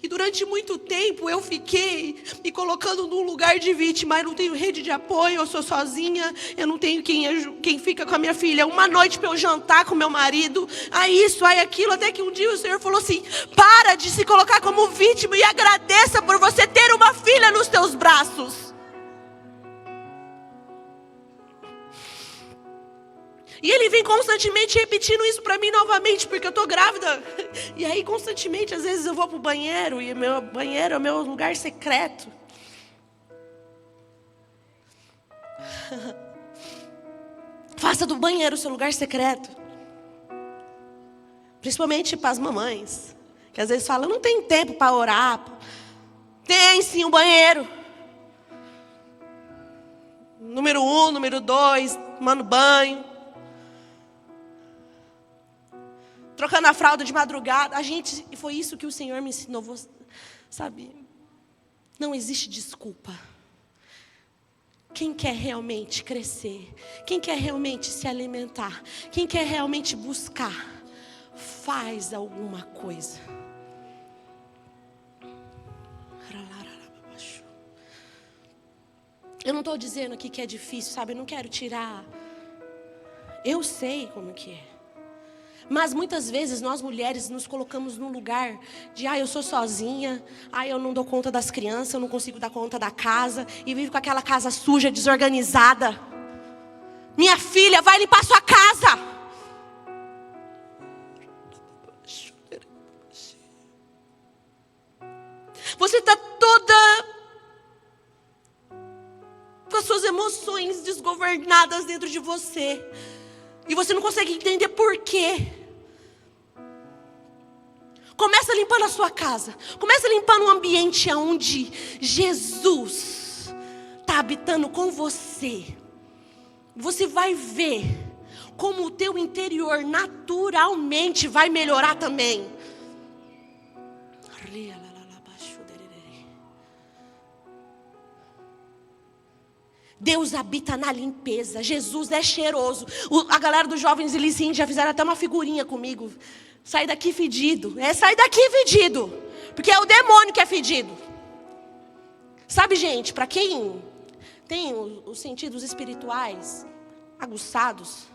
E durante muito tempo eu fiquei me colocando num lugar de vítima. Eu não tenho rede de apoio, eu sou sozinha, eu não tenho quem fica com a minha filha. Uma noite para eu jantar com meu marido, aí isso, aí aquilo. Até que um dia o Senhor falou assim: para de se colocar como vítima e agradeça por você ter uma filha nos teus braços. E Ele vem constantemente repetindo isso para mim novamente, porque eu estou grávida. E aí constantemente, às vezes eu vou para o banheiro, e meu banheiro é o meu lugar secreto. Faça do banheiro o seu lugar secreto. Principalmente para as mamães, que às vezes falam: não tem tempo para orar. Tem sim um banheiro. Número 1, número 2, tomando banho. Trocando a fralda de madrugada. E foi isso que o Senhor me ensinou. Sabe, não existe desculpa. Quem quer realmente crescer, quem quer realmente se alimentar, quem quer realmente buscar, faz alguma coisa. Eu não estou dizendo aqui que é difícil, sabe? Eu não quero tirar. Eu sei como que é. Mas muitas vezes nós mulheres nos colocamos num lugar de: eu sou sozinha, eu não dou conta das crianças, eu não consigo dar conta da casa, e vivo com aquela casa suja, desorganizada. Minha filha, vai limpar sua casa. Você está toda com as suas emoções desgovernadas dentro de você. E você não consegue entender por quê. Começa limpando a sua casa. Começa limpando um ambiente onde Jesus está habitando com você. Você vai ver como o teu interior naturalmente vai melhorar também. Deus habita na limpeza. Jesus é cheiroso. A galera dos jovens eles já fizeram até uma figurinha comigo. Sai daqui fedido. Sai daqui fedido. Porque é o demônio que é fedido. Sabe, gente, para quem tem os sentidos espirituais aguçados,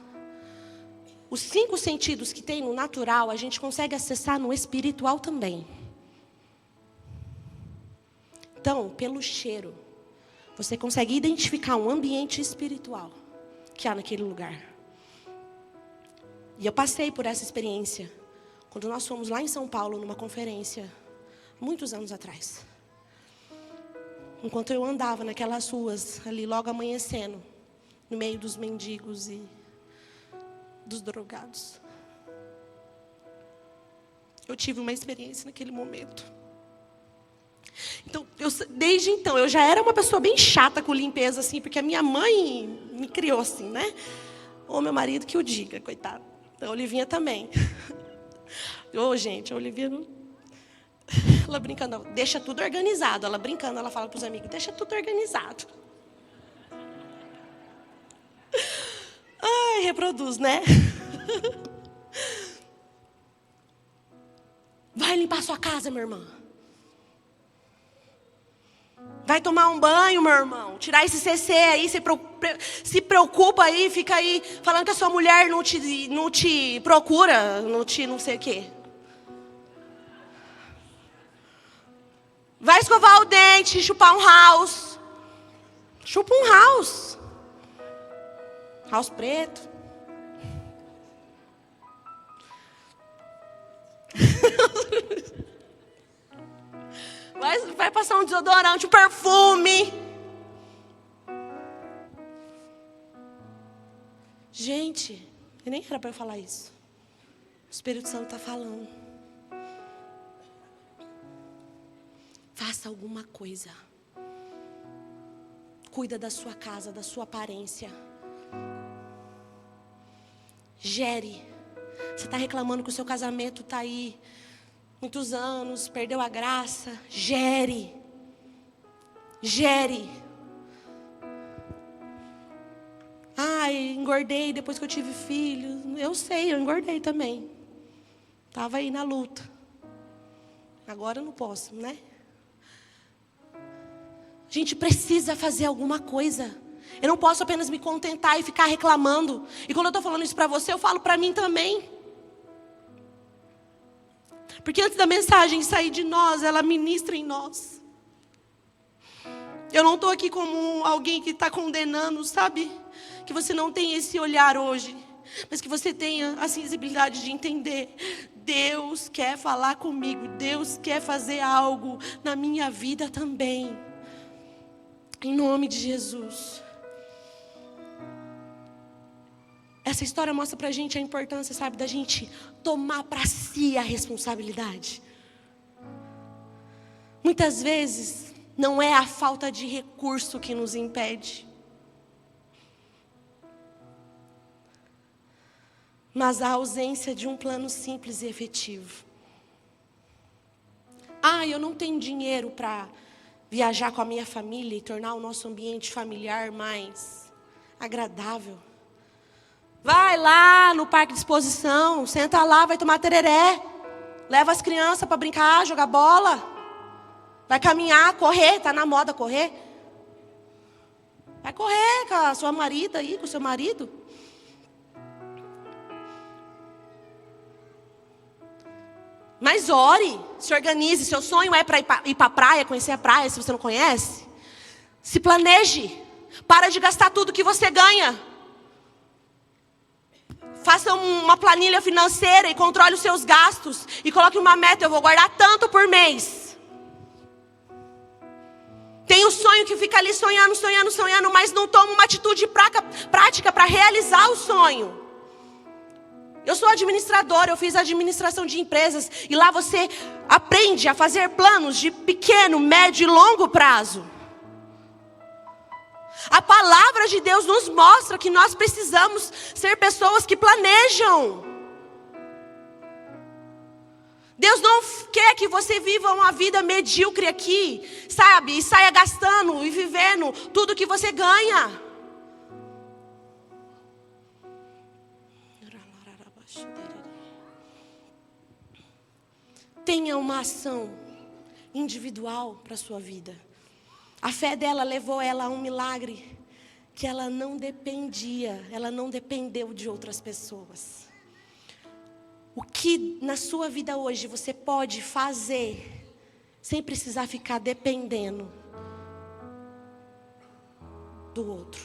os 5 sentidos que tem no natural, a gente consegue acessar no espiritual também. Então, pelo cheiro, você consegue identificar um ambiente espiritual que há naquele lugar. E eu passei por essa experiência quando nós fomos lá em São Paulo, numa conferência, muitos anos atrás. Enquanto eu andava naquelas ruas, ali logo amanhecendo, no meio dos mendigos e dos drogados. Eu tive uma experiência naquele momento. Então, desde então, eu já era uma pessoa bem chata com limpeza, assim, porque a minha mãe me criou assim, né? Ou meu marido que o diga, coitado. A Olivinha também. Gente, a Olivinha não... Ela brincando, deixa tudo organizado. Ela brincando, ela fala para os amigos, deixa tudo organizado. Ai, reproduz, né? Vai limpar sua casa, minha irmã. Vai tomar um banho, meu irmão. Tirar esse CC aí, se preocupa aí, fica aí falando que a sua mulher não te procura, não sei o quê. Vai escovar o dente, chupar um house. Chupa um house. House preto. Vai passar um desodorante, um perfume. Gente, nem era para eu falar isso. O Espírito Santo está falando. Faça alguma coisa. Cuida da sua casa, da sua aparência. Gere. Você está reclamando que o seu casamento está aí muitos anos, perdeu a graça. Gere. Ai, engordei depois que eu tive filho. Eu sei, eu engordei também. Estava aí na luta. Agora eu não posso, né? A gente precisa fazer alguma coisa. Eu não posso apenas me contentar e ficar reclamando. E quando eu estou falando isso para você, eu falo para mim também. Porque antes da mensagem sair de nós, ela ministra em nós. Eu não estou aqui como alguém que está condenando, sabe? Que você não tem esse olhar hoje. Mas que você tenha a sensibilidade de entender. Deus quer falar comigo. Deus quer fazer algo na minha vida também. Em nome de Jesus. Essa história mostra pra gente a importância, sabe, da gente tomar para si a responsabilidade. Muitas vezes não é a falta de recurso que nos impede, mas a ausência de um plano simples e efetivo. Eu não tenho dinheiro para viajar com a minha família e tornar o nosso ambiente familiar mais agradável. Vai lá no parque de exposição, senta lá, vai tomar tereré. Leva as crianças para brincar, jogar bola. Vai caminhar, correr, tá na moda correr. Vai correr com a sua marida aí, com o seu marido. Mas ore, se organize. Seu sonho é para ir para a praia, conhecer a praia, se você não conhece. Se planeje. Para de gastar tudo que você ganha. Faça uma planilha financeira e controle os seus gastos. E coloque uma meta, eu vou guardar tanto por mês. Tem um sonho que fica ali sonhando, mas não toma uma atitude prática para realizar o sonho. Eu sou administradora, eu fiz administração de empresas. E lá você aprende a fazer planos de pequeno, médio e longo prazo. A palavra de Deus nos mostra que nós precisamos ser pessoas que planejam. Deus não quer que você viva uma vida medíocre aqui, sabe? E saia gastando e vivendo tudo que você ganha. Tenha uma ação individual para a sua vida. A fé dela levou ela a um milagre que ela não dependeu de outras pessoas. O que na sua vida hoje você pode fazer sem precisar ficar dependendo do outro?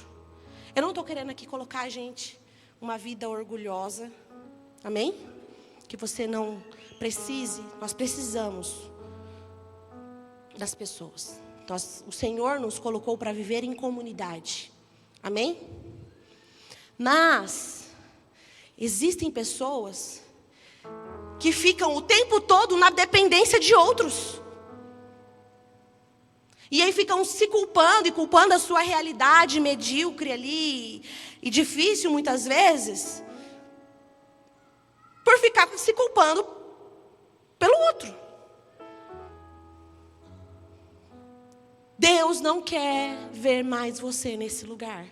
Eu não estou querendo aqui colocar a gente uma vida orgulhosa, amém? Que você não precise, nós precisamos das pessoas. O Senhor nos colocou para viver em comunidade, amém? Mas existem pessoas que ficam o tempo todo na dependência de outros. E aí ficam se culpando e culpando a sua realidade medíocre ali e difícil muitas vezes, por ficar se culpando pelo outro. Deus não quer ver mais você nesse lugar.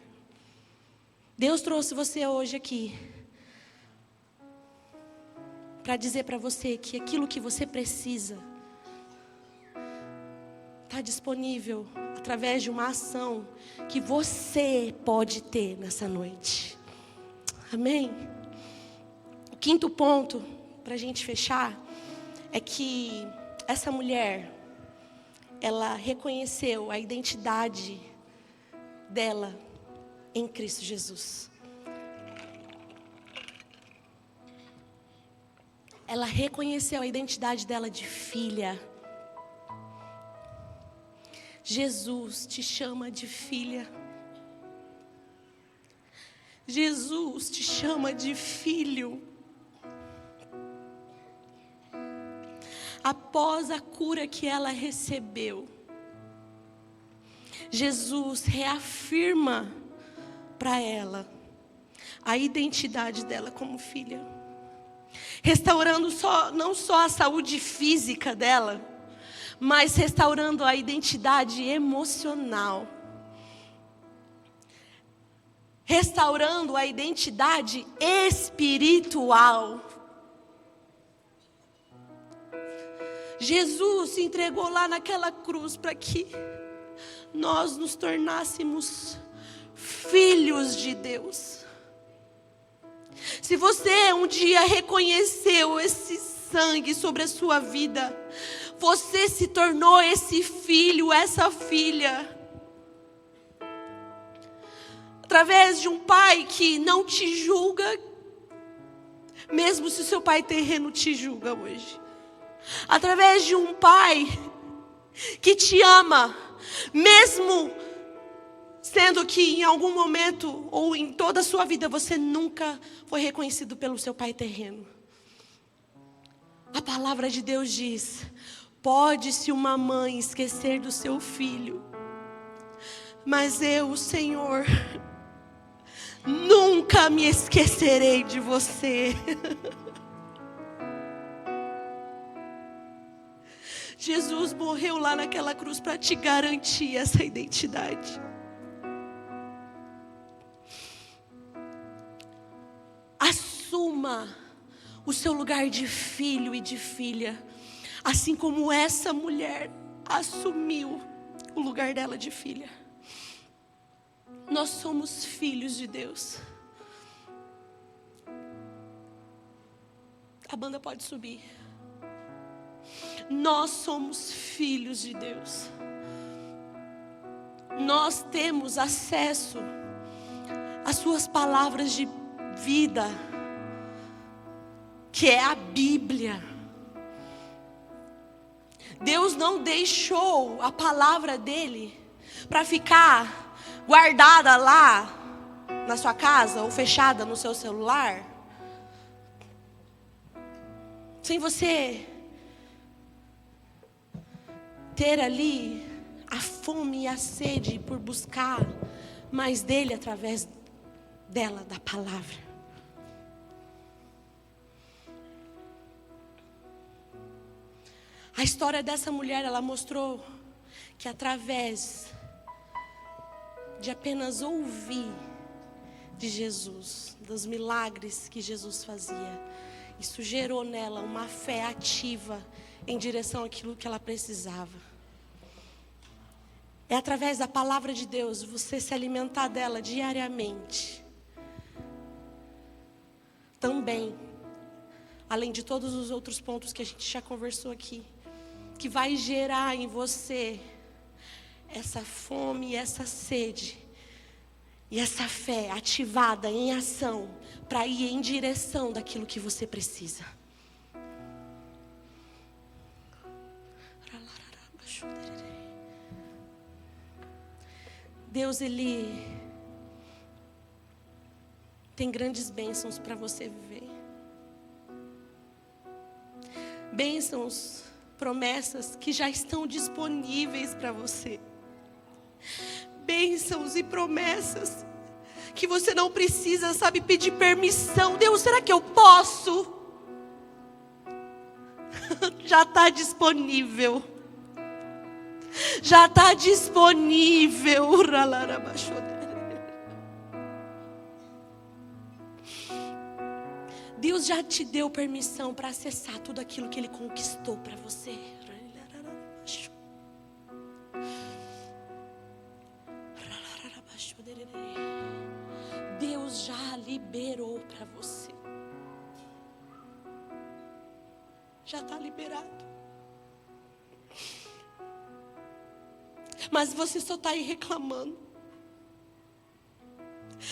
Deus trouxe você hoje aqui para dizer para você que aquilo que você precisa está disponível através de uma ação que você pode ter nessa noite. Amém? O quinto ponto, para a gente fechar, é que essa mulher, ela reconheceu a identidade dela em Cristo Jesus. Ela reconheceu a identidade dela de filha. Jesus te chama de filha. Jesus te chama de filho. Após a cura que ela recebeu, Jesus reafirma para ela a identidade dela como filha. Restaurando não só a saúde física dela, mas restaurando a identidade emocional. Restaurando a identidade espiritual. Jesus se entregou lá naquela cruz para que nós nos tornássemos filhos de Deus. Se você um dia reconheceu esse sangue sobre a sua vida, você se tornou esse filho, essa filha. Através de um pai que não te julga, mesmo se o seu pai terreno te julga hoje. Através de um pai que te ama, mesmo sendo que em algum momento ou em toda a sua vida você nunca foi reconhecido pelo seu pai terreno. A palavra de Deus diz: pode-se uma mãe esquecer do seu filho, mas eu, o Senhor, nunca me esquecerei de você. Jesus morreu lá naquela cruz para te garantir essa identidade. Assuma o seu lugar de filho e de filha, assim como essa mulher assumiu o lugar dela de filha. Nós somos filhos de Deus. A banda pode subir. Nós somos filhos de Deus. Nós temos acesso às suas palavras de vida, que é a Bíblia. Deus não deixou a palavra dele para ficar guardada lá na sua casa ou fechada no seu celular, sem você ter ali a fome e a sede por buscar mais dele através dela, da palavra. A história dessa mulher, ela mostrou que através de apenas ouvir de Jesus, dos milagres que Jesus fazia, isso gerou nela uma fé ativa em direção àquilo que ela precisava. É através da palavra de Deus, você se alimentar dela diariamente. Também, além de todos os outros pontos que a gente já conversou aqui, que vai gerar em você essa fome, essa sede e essa fé ativada em ação para ir em direção daquilo que você precisa. Deus, Ele tem grandes bênçãos para você viver. Bênçãos, promessas que já estão disponíveis para você. Bênçãos e promessas que você não precisa, sabe, pedir permissão. Deus, será que eu posso? Já está disponível. Já está disponível. Deus já te deu permissão para acessar tudo aquilo que Ele conquistou para você. Deus já liberou para você. Já está liberado. Mas você só está aí reclamando.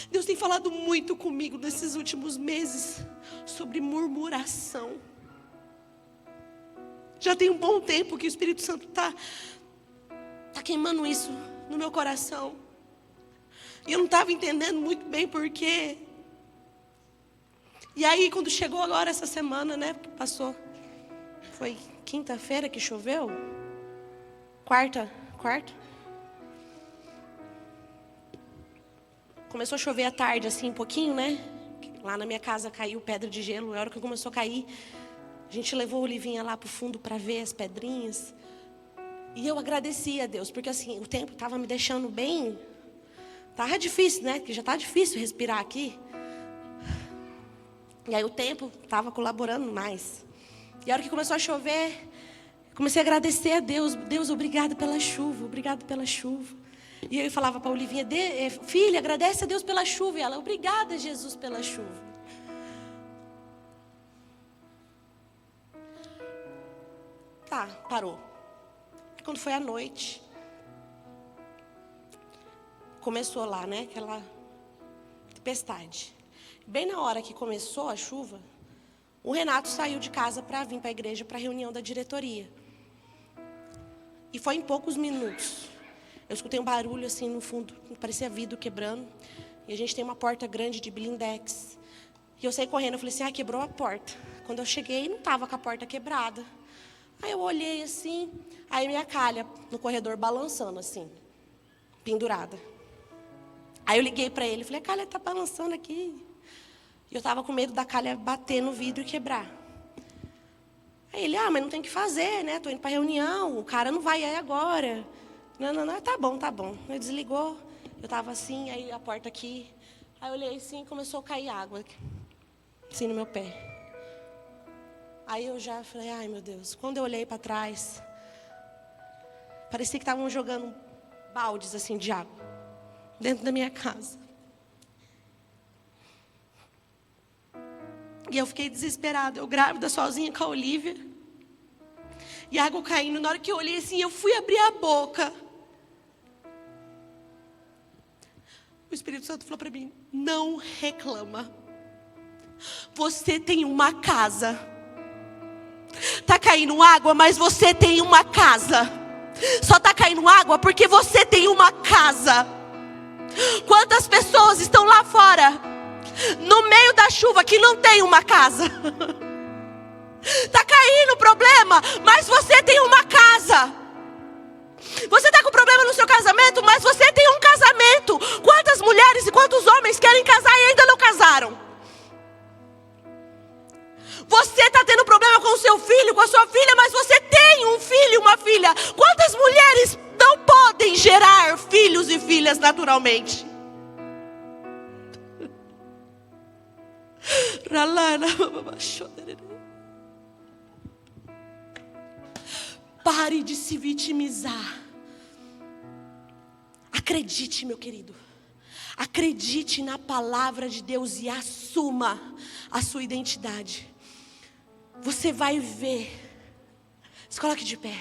Deus tem falado muito comigo nesses últimos meses sobre murmuração. Já tem um bom tempo que o Espírito Santo está queimando isso no meu coração. E eu não estava entendendo muito bem porquê. E aí, quando chegou agora essa semana, né? Passou. Foi quinta-feira que choveu? Quarta? Começou a chover à tarde, assim, um pouquinho, né? Lá na minha casa caiu pedra de gelo. Na hora que começou a cair, a gente levou a Olivinha lá pro fundo para ver as pedrinhas. E eu agradeci a Deus, porque assim, o tempo estava me deixando bem. Tava difícil, né? Porque já tá difícil respirar aqui. E aí o tempo estava colaborando mais. E a hora que começou a chover, comecei a agradecer a Deus. Deus, obrigado pela chuva, obrigado pela chuva. E eu falava para a Olivinha, filha, agradece a Deus pela chuva. E ela, obrigada, Jesus, pela chuva. Tá, parou. E quando foi à noite, começou lá, né, aquela tempestade. Bem na hora que começou a chuva, o Renato saiu de casa para vir para a igreja, para a reunião da diretoria. E foi em poucos minutos. Eu escutei um barulho assim no fundo, parecia vidro quebrando. E a gente tem uma porta grande de blindex. E eu saí correndo, eu falei assim, quebrou a porta. Quando eu cheguei, não estava com a porta quebrada. Aí eu olhei assim, aí minha calha no corredor balançando assim, pendurada. Aí eu liguei para ele, falei, a calha está balançando aqui. E eu estava com medo da calha bater no vidro e quebrar. Aí ele, mas não tem o que fazer, né? Estou indo para reunião, o cara não vai aí agora. Não, tá bom. Ele desligou, eu estava assim, aí a porta aqui. Aí eu olhei assim, começou a cair água, assim no meu pé. Aí eu já falei, ai meu Deus. Quando eu olhei para trás, parecia que estavam jogando baldes assim de água dentro da minha casa. E eu fiquei desesperada, eu grávida, sozinha com a Olivia. E a água caindo, na hora que eu olhei assim, eu fui abrir a boca. O Espírito Santo falou para mim, não reclama. Você tem uma casa. Está caindo água, mas você tem uma casa. Só está caindo água porque você tem uma casa. Quantas pessoas estão lá fora, no meio da chuva, que não tem uma casa? Está caindo o problema, mas você tem uma casa. Você está com problema no seu casamento, mas você tem um casamento. Quantas mulheres e quantos homens querem casar e ainda não casaram? Você está tendo problema com o seu filho, com a sua filha, mas você tem um filho e uma filha. Quantas mulheres não podem gerar filhos e filhas naturalmente? Pare de se vitimizar. Acredite, meu querido. Acredite na palavra de Deus e assuma a sua identidade. Você vai ver. Se coloque de pé.